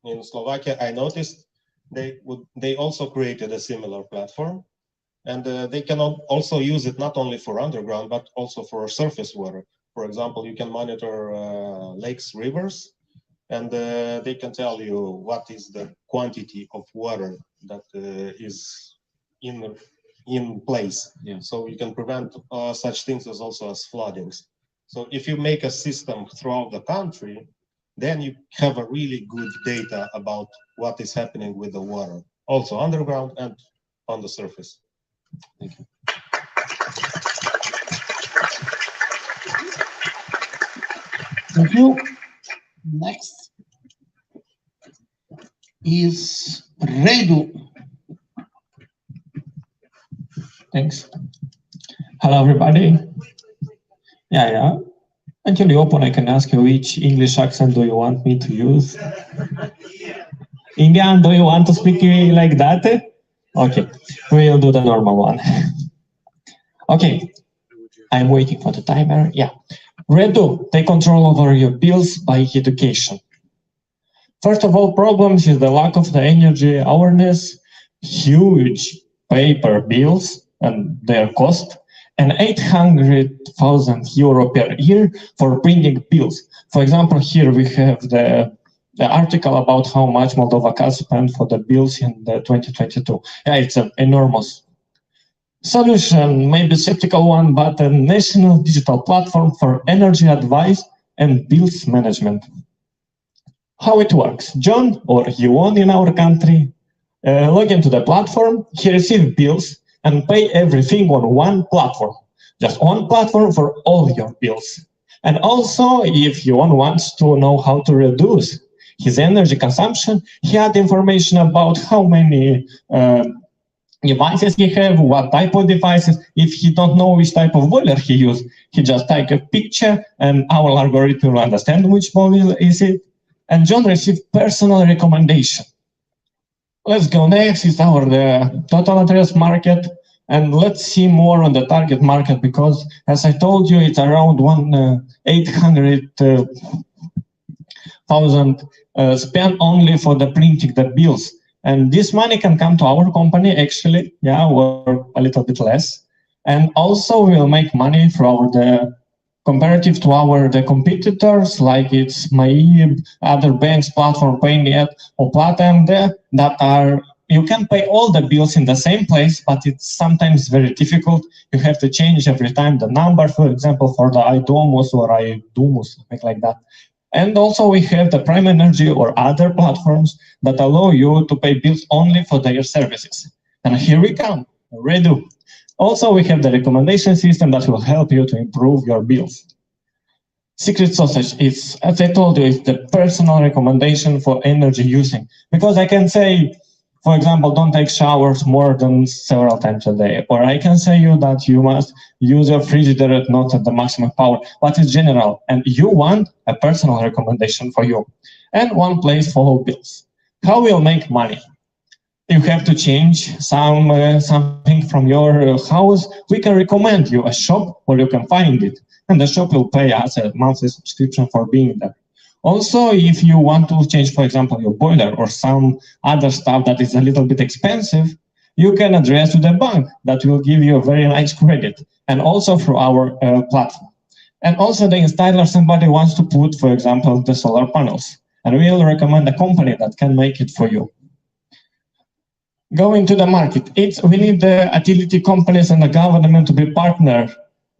in Slovakia, I noticed they also created a similar platform, and they can also use it not only for underground but also for surface water. For example, you can monitor lakes, rivers, and they can tell you what is the quantity of water that is in place. Yeah. So you can prevent such things as also as floodings. So if you make a system throughout the country, then you have a really good data about what is happening with the water, also underground and on the surface. Thank you. Thank you. Next is Redu. Thanks. Hello, everybody. Yeah. Until you open, I can ask you which English accent do you want me to use? Indian, do you want to speak like that? Okay, we'll do the normal one. Okay, I'm waiting for the timer. Yeah. Redu, take control over your bills by education. First of all, problems is the lack of the energy awareness, huge paper bills and their cost, and 800,000 euro per year for printing bills. For example, here we have the article about how much Moldova can spend for the bills in the 2022. Yeah, it's an enormous solution, maybe skeptical one, but a national digital platform for energy advice and bills management. How it works? John, or Yuan in our country, log into the platform, he receives bills and pay everything on one platform. Just one platform for all your bills. And also, if Yuan wants to know how to reduce his energy consumption, he had information about how many devices he have, what type of devices. If he don't know which type of boiler he use, he just take a picture and our algorithm will understand which boiler is it. And John received personal recommendation. Let's go next, is our total address market. And let's see more on the target market, because as I told you, it's around 800,000 spent only for the printing the bills. And this money can come to our company, actually, yeah, or a little bit less. And also we'll make money through the comparative to the competitors, like it's MyEB, other banks, platform, PayNet, or Platinum, that are, you can pay all the bills in the same place, but it's sometimes very difficult. You have to change every time the number, for example, for the iDomus or iDomus, something like that. And also we have the Prime Energy or other platforms that allow you to pay bills only for their services. And here we come, Redu. Also, we have the recommendation system that will help you to improve your bills. Secret sausage is, as I told you, is the personal recommendation for energy using. Because I can say, for example, don't take showers more than several times a day. Or I can say you that you must use your frigidaire not at the maximum power, but it's general. And you want a personal recommendation for you. And one place for all bills. How will make money? You have to change something from your house. We can recommend you a shop where you can find it. And the shop will pay us a monthly subscription for being there. Also, if you want to change, for example, your boiler or some other stuff that is a little bit expensive, you can address to the bank that will give you a very nice credit, and also through our platform. And also the installer, somebody wants to put, for example, the solar panels, and we will recommend a company that can make it for you. Going to the market, we need the utility companies and the government to be partner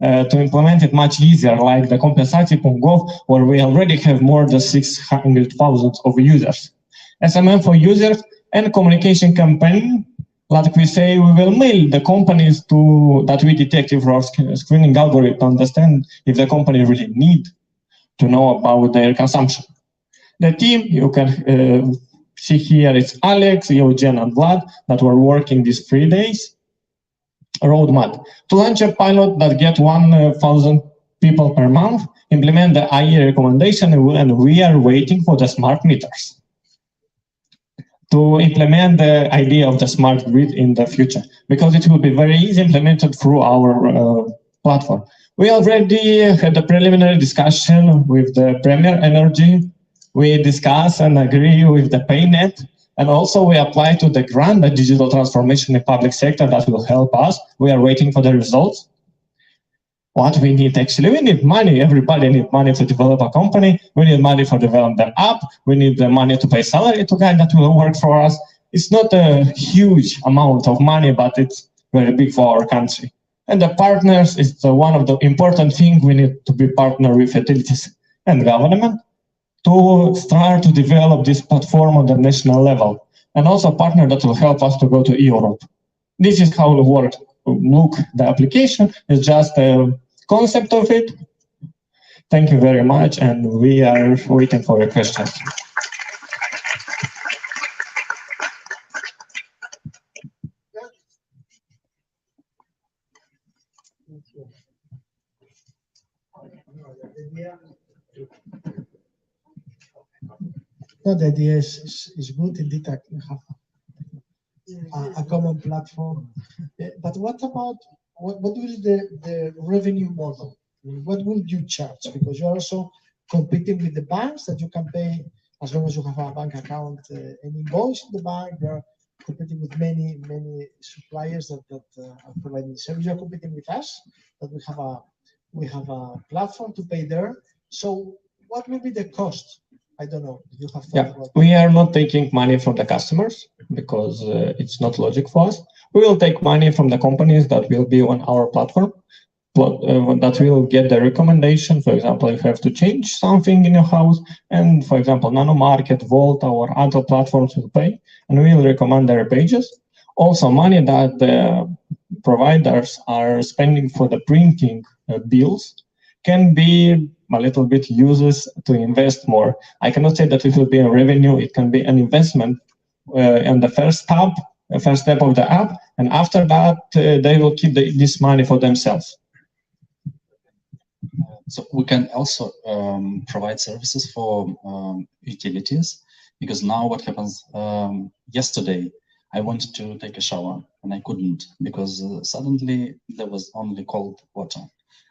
to implement it much easier, like the Compensati.gov, where we already have more than 600,000 of users. SMM for users and communication campaign, like we say, we will mail the companies that we detect through our screening algorithm to understand if the company really need to know about their consumption. The team, you can see here, it's Alex, Eugen, and Vlad that were working these 3 days. Roadmap to launch a pilot that get 1,000 people per month, implement the IE recommendation, and we are waiting for the smart meters to implement the idea of the smart grid in the future, because it will be very easy implemented through our platform. We already had a preliminary discussion with the Premier Energy. We discuss and agree with the PayNet, and also we apply to the grant, the digital transformation in public sector that will help us. We are waiting for the results. What we need actually, we need money. Everybody needs money to develop a company. We need money for developing the app. We need the money to pay salary to guys that will work for us. It's not a huge amount of money, but it's very big for our country. And the partners is one of the important things. We need to be partner with utilities and government to start to develop this platform on the national level, and also a partner that will help us to go to Europe. This is how it works. Look, the application is just a concept of it. Thank you very much, and we are waiting for your questions. No, the idea is good. Indeed, I have a common platform. But what about what will the revenue model? What will you charge? Because you're also competing with the banks that you can pay as long as you have a bank account and invoice in the bank. You're competing with many suppliers that are providing service. You're competing with us, that we have a platform to pay there. So what will be the cost? I don't know. You have thought about we are not taking money from the customers because it's not logic for us. We will take money from the companies that will be on our platform, that will get the recommendation. For example, you have to change something in your house, and for example, Nano Market, Volta, or other platforms will pay, and we will recommend their pages. Also, money that the providers are spending for the printing bills can be a little bit uses to invest more. I cannot say that it will be a revenue. It can be an investment in the first step of the app, and after that they will keep this money for themselves. So we can also provide services for utilities, because now what happens, yesterday I wanted to take a shower and I couldn't because suddenly there was only cold water.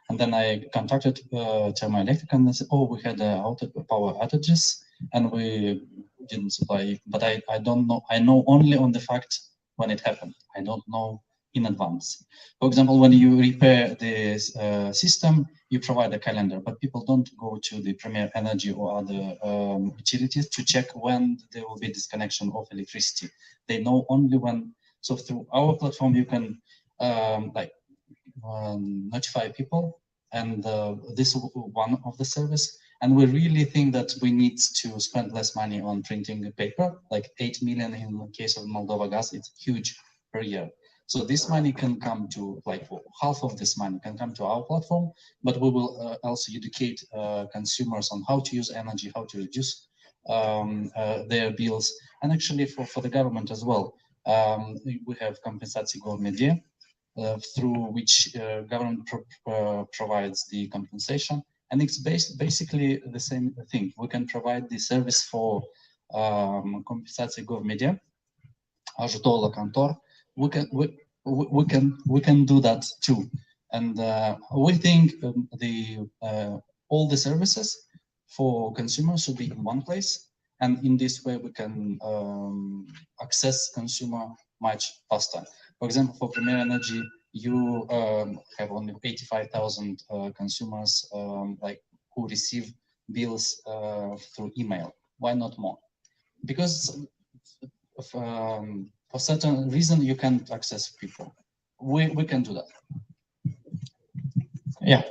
And then I contacted Thermoelectric and they said, oh, we had power outages and we didn't supply. But I don't know. I know only on the fact when it happened. I don't know in advance. For example, when you repair this system, you provide a calendar, but people don't go to the Premier Energy or other utilities to check when there will be disconnection of electricity. They know only when. So through our platform, you can notify people, and this is one of the service. And we really think that we need to spend less money on printing paper, like 8 million in the case of Moldova Gas. It's huge per year. So this money can come to, like, half of this money can come to our platform, but we will also educate consumers on how to use energy, how to reduce their bills, and actually for the government as well. We have Compensații Gov Media, through which government provides the compensation, and it's basically the same thing. We can provide the service for Compensații Gov Media, ajutorul la cantor. We can do that too, and we think all the services for consumers should be in one place, and in this way we can access consumer much faster. For example, for Premier Energy, you have only 85,000 consumers who receive bills through email. Why not more? Because for certain reason you can't access people. We can do that. Yeah.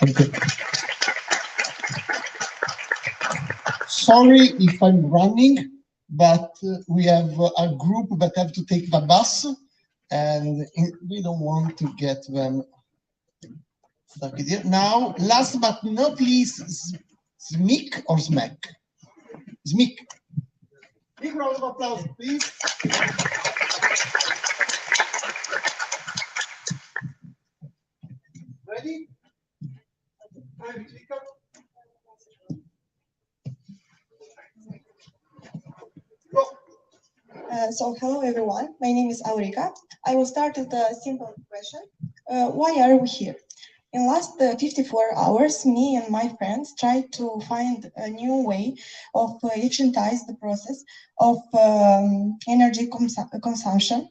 Thank you. Sorry if I'm running, but we have a group that have to take the bus, and we don't want to get them stuck here. Now, last but not least, Zmik or Smek? Zmik. Big round of applause, please. Ready? So hello everyone, my name is Aurika. I will start with a simple question. Why are we here? In last 54 hours, me and my friends tried to find a new way of efficientize the process of energy consumption.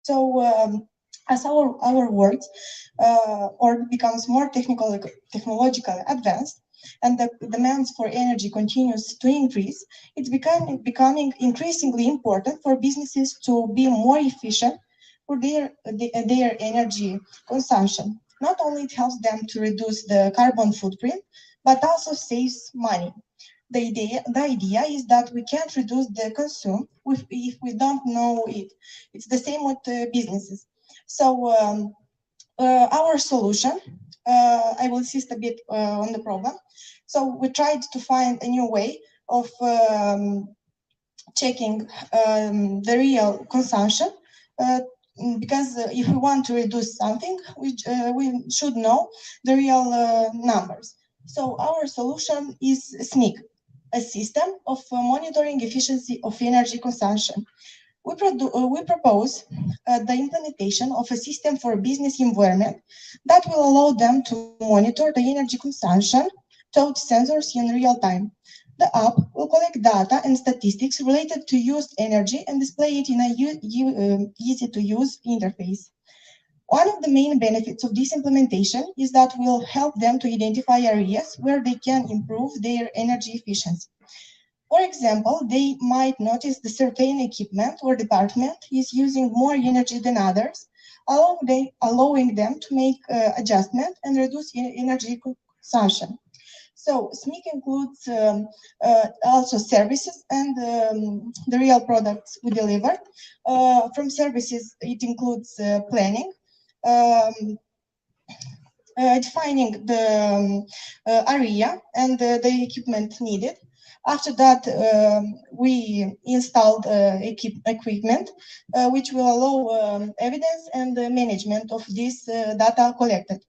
So as our world or becomes more technologically advanced, and the demands for energy continues to increase, it's becoming increasingly important for businesses to be more efficient for their energy consumption. Not only it helps them to reduce the carbon footprint, but also saves money. The idea is that we can't reduce the consume if we don't know it. It's the same with businesses. So our solution, I will insist a bit on the problem. So we tried to find a new way of checking the real consumption, because if we want to reduce something, we should know the real numbers. So our solution is SMIC, a system of monitoring efficiency of energy consumption. We propose the implementation of a system for business environment that will allow them to monitor the energy consumption through sensors in real time. The app will collect data and statistics related to used energy and display it in a easy-to-use interface. One of the main benefits of this implementation is that will help them to identify areas where they can improve their energy efficiency. For example, they might notice the certain equipment or department is using more energy than others, allowing them to make adjustment and reduce energy consumption. So SMIC includes also services and the real products we deliver. From services, it includes planning, defining the area and the equipment needed. After that, we installed equipment, which will allow evidence and management of this data collected.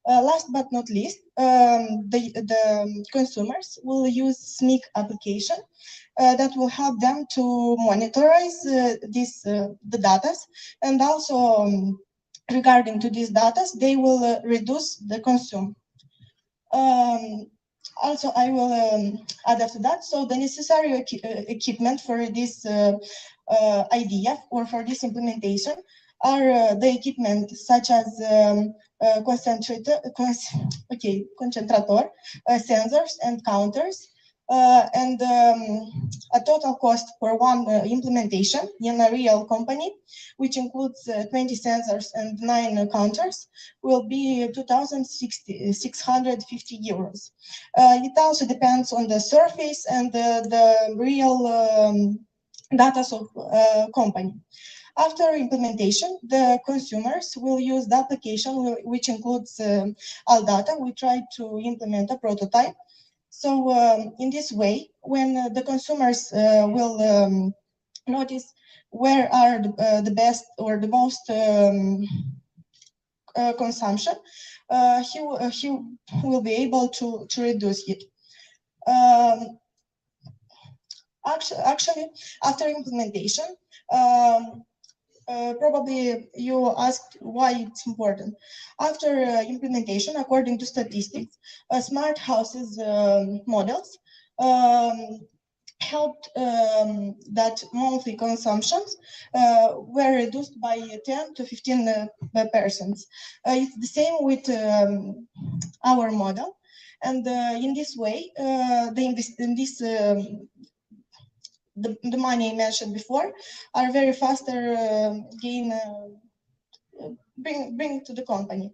Last but not least, the consumers will use SMIC application that will help them to monitorize the data, and also regarding to these data, they will reduce the consume. Also, I will add after that. So the necessary equipment for this idea or for this implementation are the equipment such as concentrator, sensors and counters, and a total cost for one implementation in a real company, which includes 20 sensors and 9 counters, will be 2,650 euros. It also depends on the surface and the real data of company. After implementation, the consumers will use the application, which includes all data. We try to implement a prototype. So in this way, when the consumers will notice where are the best or the most consumption, he will be able to reduce it. Actually, after implementation, probably you asked why it's important. After implementation, according to statistics, smart houses models helped that monthly consumptions were reduced by 10 to 15%. It's the same with our model, and in this way, the money I mentioned before are very faster gain bring to the company.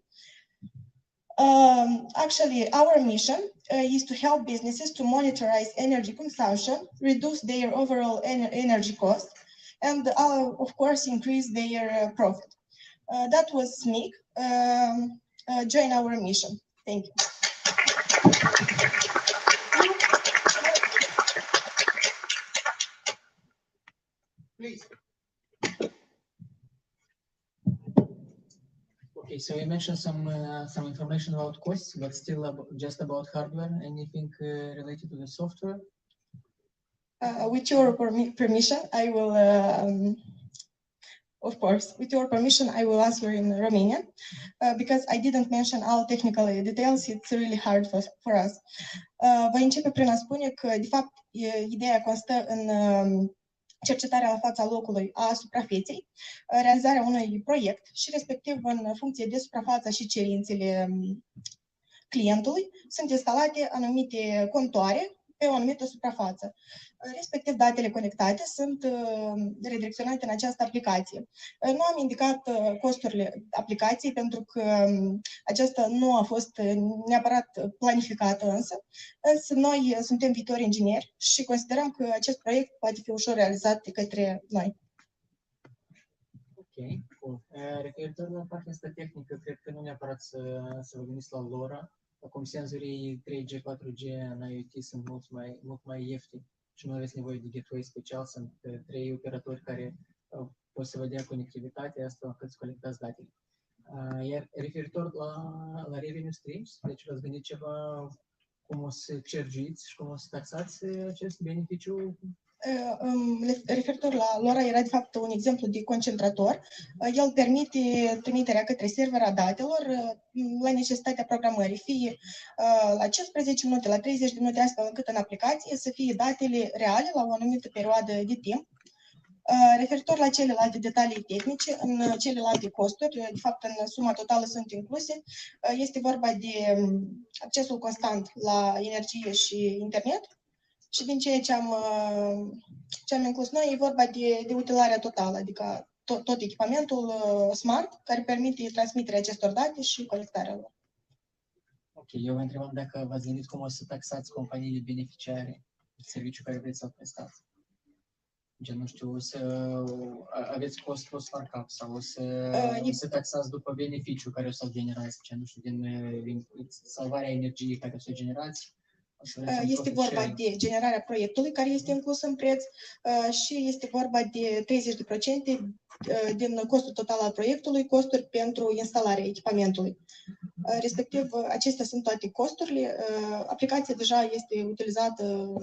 Actually, our mission is to help businesses to monitorize energy consumption, reduce their overall energy cost, and of course increase their profit. That was SMIC. Join our mission. Thank you. Please. Okay, so you mentioned some information about costs, but still just about hardware. Anything related to the software? With your permission, I will, of course, with your permission, I will answer in Romanian, because I didn't mention all technical details. It's really hard for us. Voi începe prin a spune că, de fapt, ideea constă în cercetarea la fața locului a suprafeței, realizarea unui proiect și, respectiv, în funcție de suprafața și cerințele clientului, sunt instalate anumite contoare pe o anumită suprafață. Respectiv, datele conectate sunt redirecționate în această aplicație. Nu am indicat costurile aplicației pentru că aceasta nu a fost neapărat planificată însă noi suntem viitori ingineri și considerăm că acest proiect poate fi ușor realizat de către noi. Ok, cool. Referitor la partea asta tehnică, cred că nu neapărat să vă gândiți la LoRa. Acum senzorii 3G, 4G în IoT sunt mult mai ieftini și nu aveți nevoie de gateway special. Sunt 3 operatori care pot să vă dea conectivitatea astfel încât să colectați datele. Iar referitor la revenue streams, deci v-ați gândit ceva cum o să cergiți și cum o să taxați acest beneficiu? Referitor la LoRa, era de fapt un exemplu de concentrator. El permite trimiterea către server a datelor la necesitatea programării, fie la 15 minute, la 30 de minute, astfel încât în aplicație să fie datele reale la o anumită perioadă de timp. Referitor la celelalte detalii tehnice, în celelalte costuri, de fapt în suma totală sunt incluse, este vorba de accesul constant la energie și internet. Și din ceea ce am inclus noi, e vorba de utilarea totală, adică tot echipamentul smart care permite transmiterea acestor date și colectarea lor. Ok, eu vă întrebam dacă v-ați gândit cum o să taxați companiile beneficiare de serviciu care vreți să-l prestați. Gen, nu știu, o să aveți cost plus markup sau o să taxați după beneficiu care o să-l generați, gen, nu știu, din salvarea energiei care o să generați. Este vorba de generarea proiectului care este inclus în preț și este vorba de 30% din costul total al proiectului, costuri pentru instalarea echipamentului. Respectiv, acestea sunt toate costurile. Aplicația deja este utilizată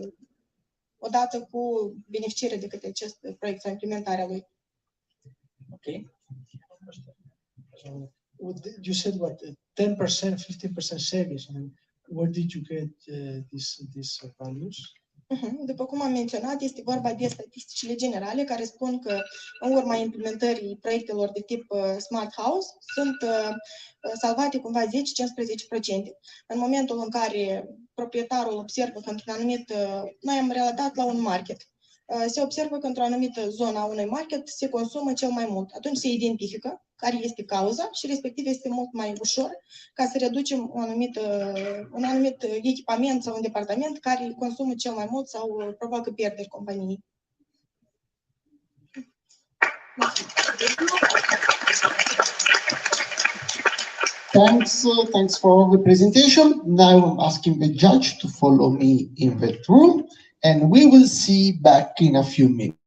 odată cu beneficierea de către acest proiect sau implementarea lui. Ok. You said what, 10%, 15% savings? I mean, where did you get these values? După cum am menționat, este vorba de statisticile generale care spun că în urma implementării proiectelor de tip Smart House sunt salvate cumva 10-15%. În momentul în care proprietarul observă că într-un anumit, noi am relatat la un market, se observă că într-o anumită zonă a unui market se consumă cel mai mult. Atunci se identifică care este cauza și respectiv este mult mai ușor ca să reducem un anumit echipament sau un departament care consumă cel mai mult sau provoacă pierderi companiei. Thanks for the presentation. Now I'm asking the judge to follow me in the room, and we will see back in a few minutes.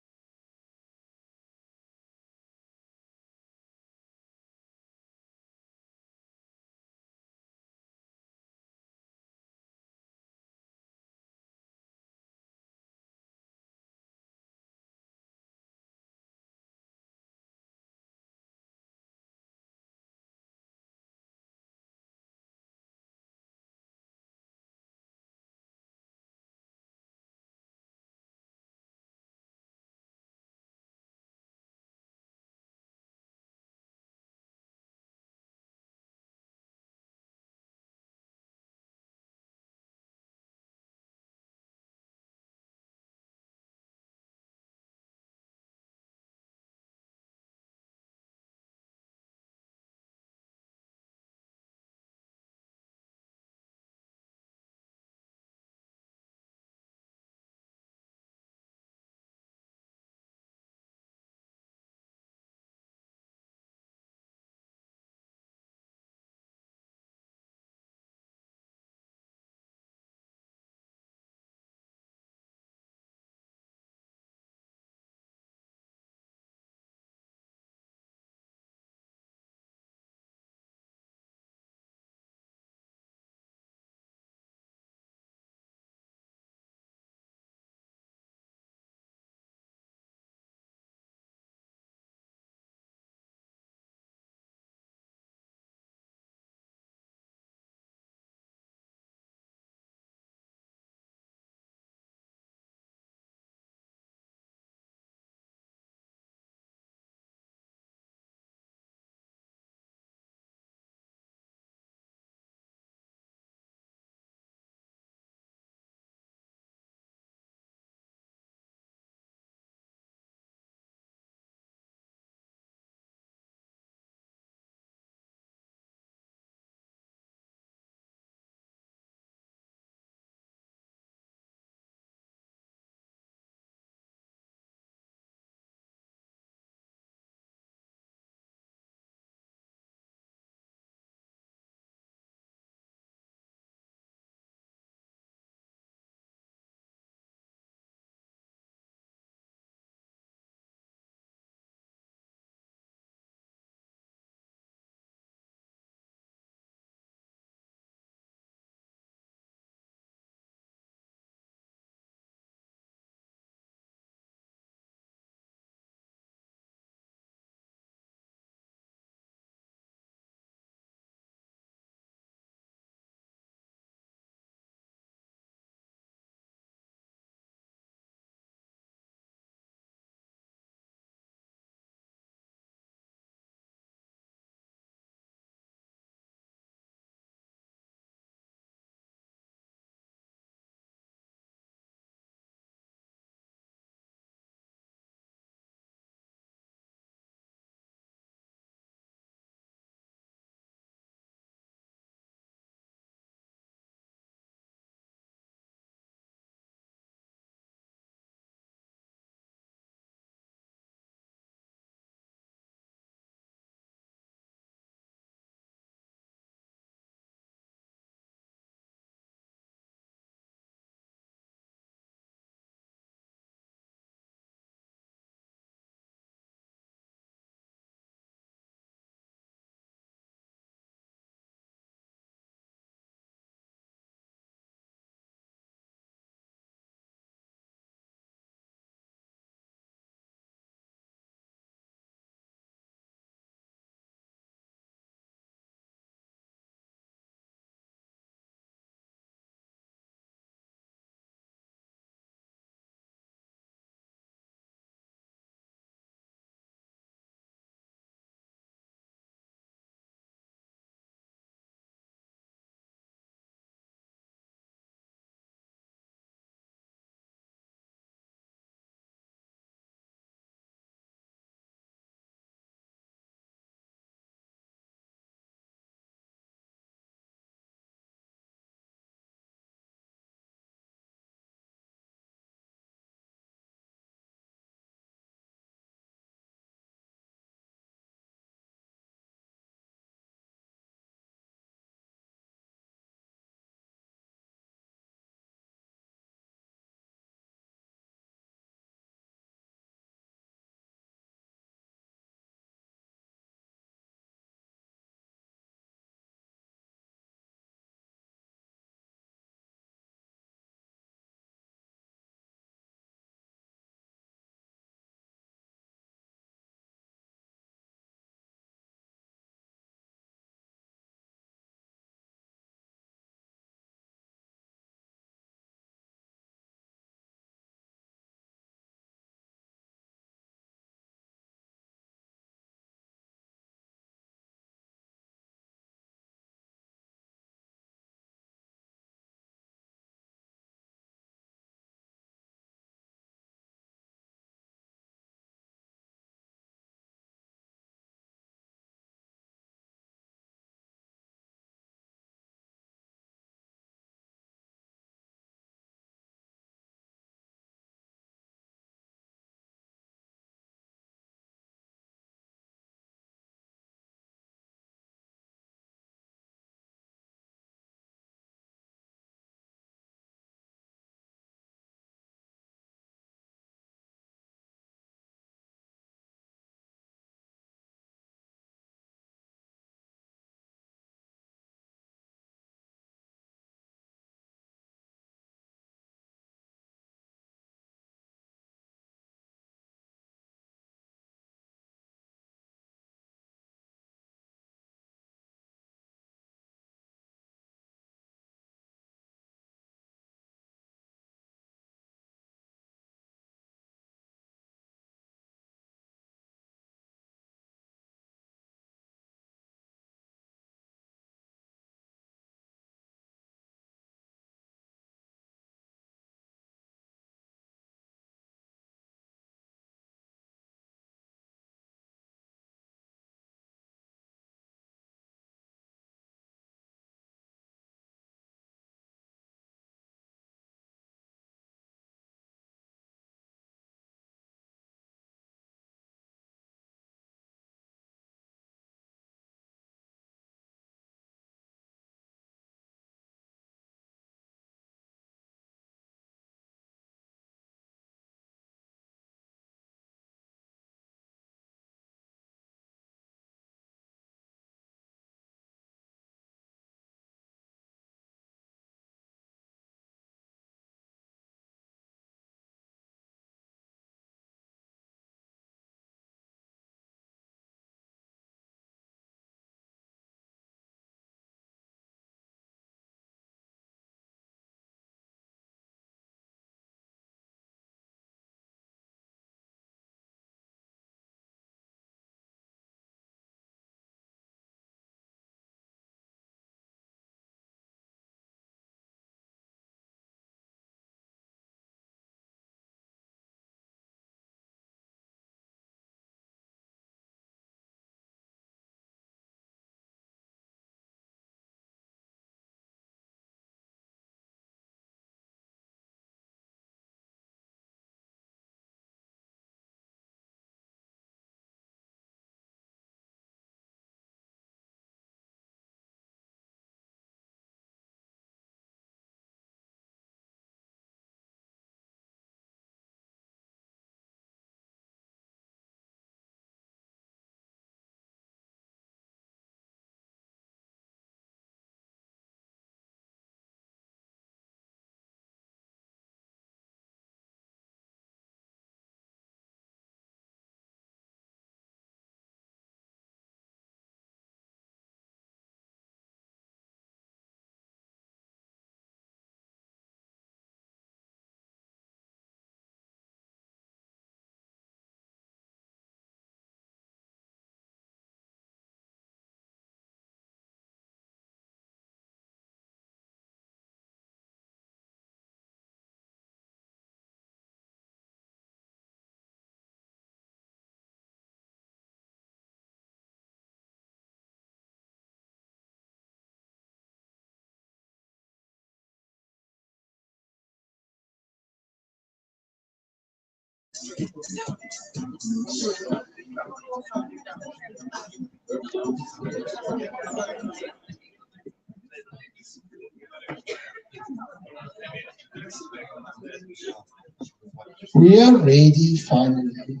We are ready finally.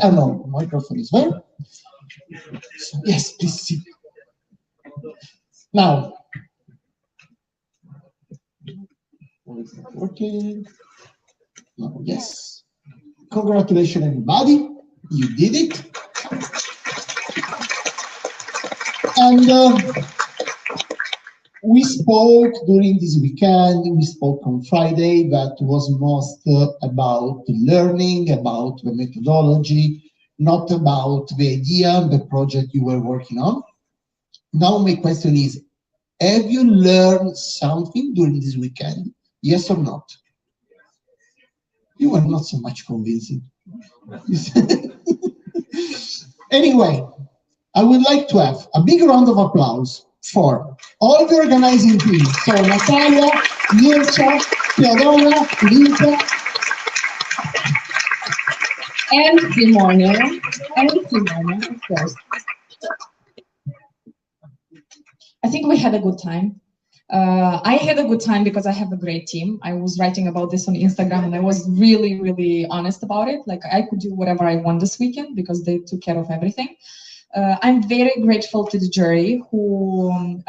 Oh no, microphone is there. So, yes, please sit. Now, working. Now, yes. Congratulations, everybody. You did it. And we spoke during this weekend, we spoke on Friday, that was most about the learning, about the methodology, not about the idea, the project you were working on. Now my question is, have you learned something during this weekend? Yes or not? You were not so much convincing. Anyway, I would like to have a big round of applause for all the organizing team. So Natalia, Mircea, Teodora, Lisa, and Simone, of course. I think we had a good time. I had a good time because I have a great team. I was writing about this on Instagram and I was really, really honest about it. Like I could do whatever I want this weekend because they took care of everything. I'm very grateful to the jury who,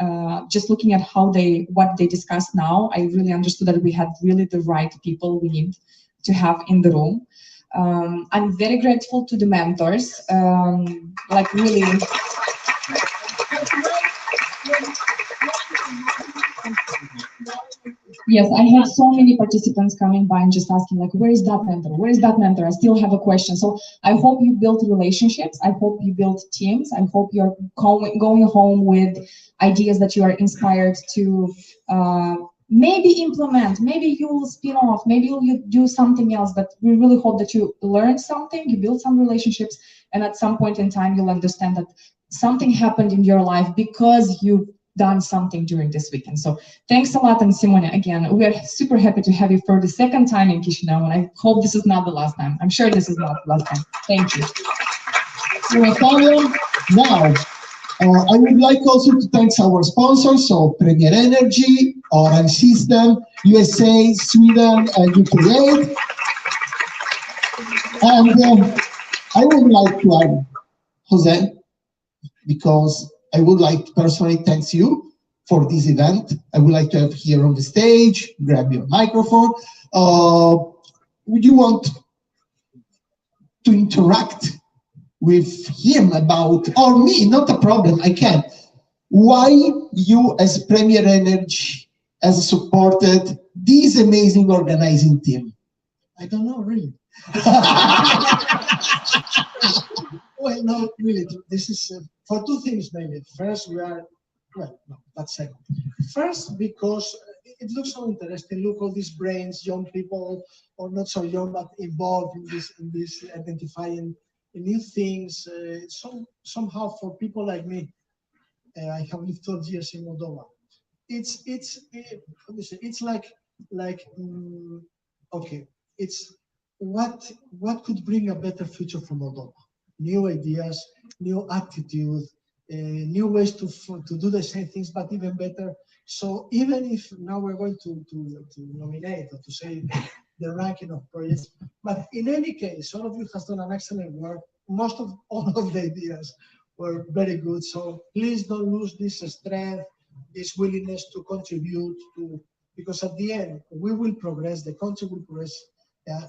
just looking at what they discussed now, I really understood that we had really the right people we need to have in the room. I'm very grateful to the mentors, like really. Yes, I have so many participants coming by and just asking like, where is that mentor? Where is that mentor? I still have a question. So I hope you build relationships. I hope you build teams. I hope you're going home with ideas that you are inspired to maybe implement. Maybe you will spin off. Maybe you do something else. But we really hope that you learn something, you build some relationships, and at some point in time, you'll understand that something happened in your life because you done something during this weekend. So thanks a lot, and Simone, again, we are super happy to have you for the second time in Chisinau, and I hope this is not the last time. I'm sure this is not the last time. Thank you. Natalia, now, I would like also to thank our sponsors, so Premier Energy, Orange System, USA, Sweden, and UK8. And I would like to add Jose, because I would like to personally thank you for this event. I would like to have here on the stage, grab your microphone. Would you want to interact with him about, or me, not a problem, I can. Why you as Premier Energy has supported this amazing organizing team? I don't know, really. Well, no, really, this is for two things mainly. First, we are, well, no, that's second. First, because it looks so interesting. Look, all these brains, young people, or not so young, but involved in this identifying new things. So somehow for people like me, I have lived 12 years in Moldova. It's okay. It's what could bring a better future for Moldova? New ideas, new attitude, new ways to do the same things, but even better. So even if now we're going to nominate or to say the ranking of projects, but in any case, all of you has done an excellent work. Most of all of the ideas were very good. So please don't lose this strength, this willingness to contribute to, because at the end we will progress. The country will progress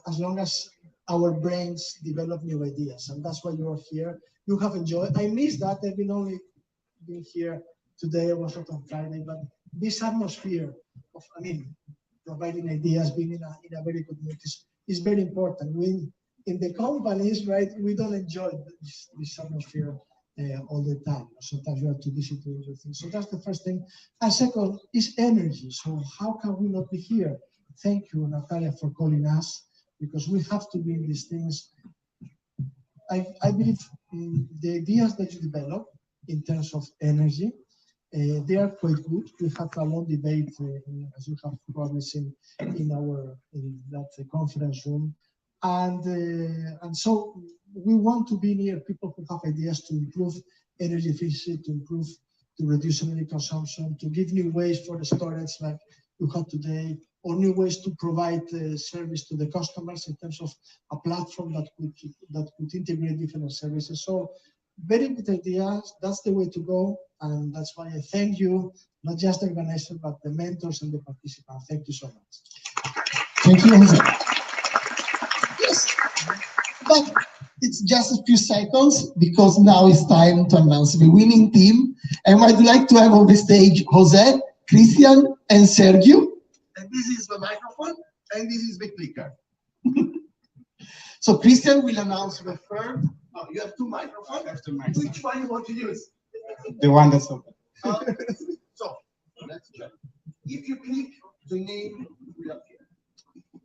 as long as our brains develop new ideas, and that's why you are here. You have enjoyed. I miss that. I've only been here today. I was out on Friday, but this atmosphere of, providing ideas, being in a very good mood is very important. We in the companies, right? We don't enjoy this atmosphere all the time. Sometimes you are too busy to do things. So that's the first thing. And second is energy. So how can we not be here? Thank you, Natalia, for calling us, because we have to be in these things. I believe in the ideas that you develop in terms of energy They are quite good. We had a long debate, as you have probably seen in that conference room, and so we want to be near people who have ideas to improve energy efficiency, to reduce energy consumption, to give new ways for the storage like you have today, or new ways to provide service to the customers in terms of a platform that could integrate different services. So very good ideas. That's the way to go, and that's why I thank you, not just the organizer, but the mentors and the participants. Thank you so much. Thank you, Jose. Yes, but it's just a few seconds because now it's time to announce the winning team. And I'd like to have on the stage Jose, Christian, and Sergio. And this is the microphone, and this is the clicker. So Christian will announce the third. Oh, you have two microphones? I have two microphones. Which one you want to use? The one that's open. So let's check. If you click, the name will appear.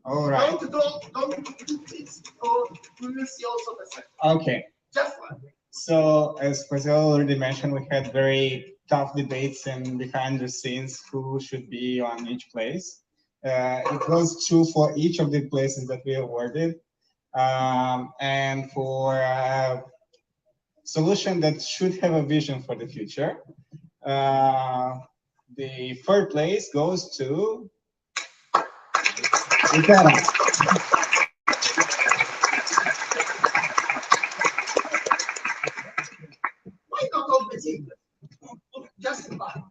All right. Don't please, or we will see also the second. Okay. Just one. So as Jose already mentioned, we had very tough debates and behind the scenes who should be on each place. It was true for each of the places that we awarded. And for a solution that should have a vision for the future, the third place goes to Itara. Why not all the team? Just one.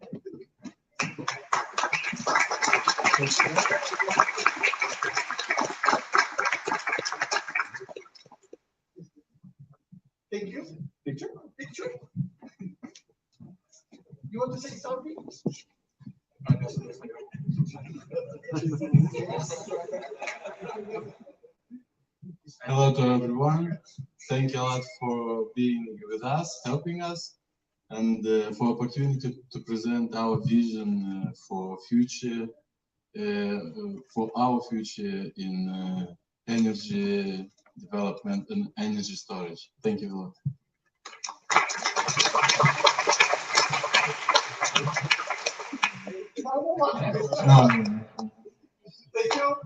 Thank you. Picture? Picture? You want to say something? Hello to everyone. Thank you a lot for being with us, helping us, and for opportunity to present our vision for future, for our future in energy development and energy storage. Thank you a lot. Thank you.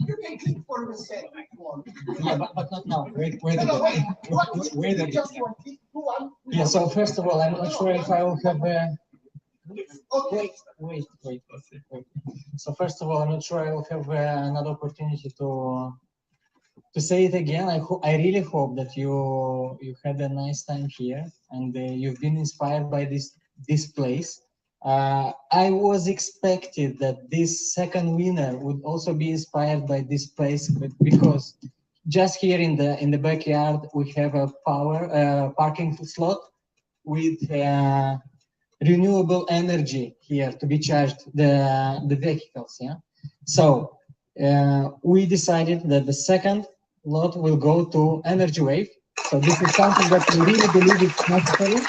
You can click for the set. Yeah, but not now. Where the Just one click. One. Yeah, so first of all, I'm not sure if I will have wait. So first of all, I'm not sure I will have another opportunity to say it again. I really hope that you had a nice time here and you've been inspired by this place. I was expected that this second winner would also be inspired by this place, but because just here in the backyard we have a parking slot with renewable energy here to be charged the vehicles. Yeah, so we decided that the second lot will go to Energy Wave. So this is something that we really believe is necessary.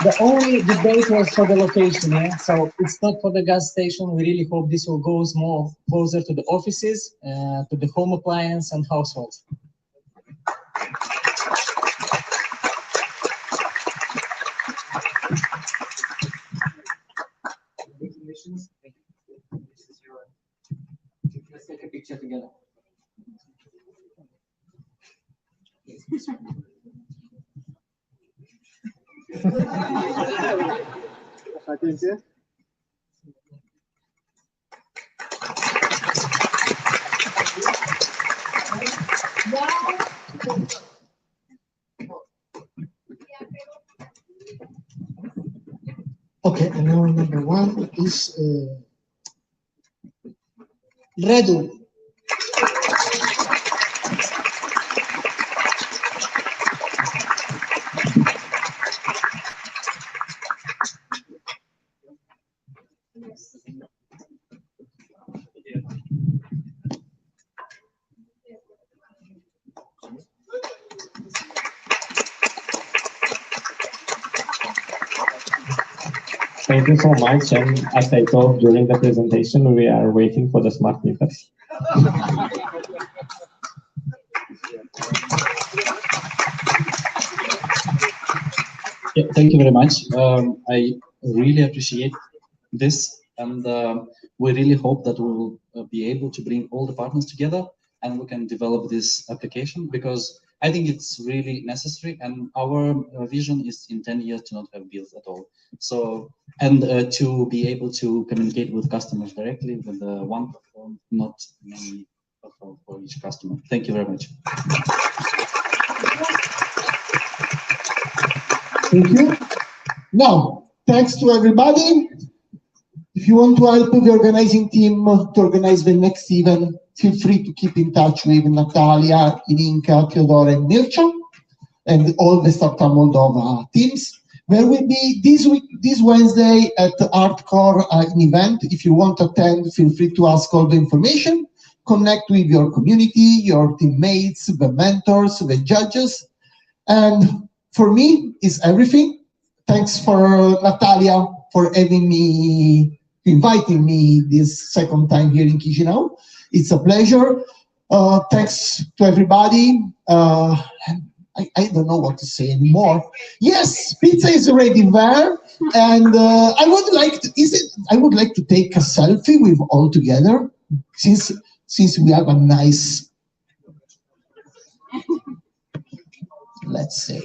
The only debate was for the location, yeah? So it's not for the gas station. We really hope this will go more closer to the offices, to the home appliance and households. Let's take a picture together. Okay, and now number one is Redu. Thank you so much. And as I told during the presentation, we are waiting for the smart meters. Yeah, thank you very much. I really appreciate this, and we really hope that we will be able to bring all the partners together and we can develop this application, because I think it's really necessary, and our vision is in 10 years to not have bills at all. So, and to be able to communicate with customers directly with one platform, not many platforms for each customer. Thank you very much. Thank you. Now, thanks to everybody. If you want to help the organizing team to organize the next event, feel free to keep in touch with Natalia, Ilinka, Theodore, and Mircea, and all the Startup Moldova teams. There will be this Wednesday at Hardcore an event. If you want to attend, feel free to ask all the information. Connect with your community, your teammates, the mentors, the judges. And for me, it's everything. Thanks for Natalia for inviting me this second time here in Chisinau. It's a pleasure. Thanks to everybody. I don't know what to say anymore. Yes, pizza is already there, and I would like to take a selfie with all together, since we have a nice, let's say.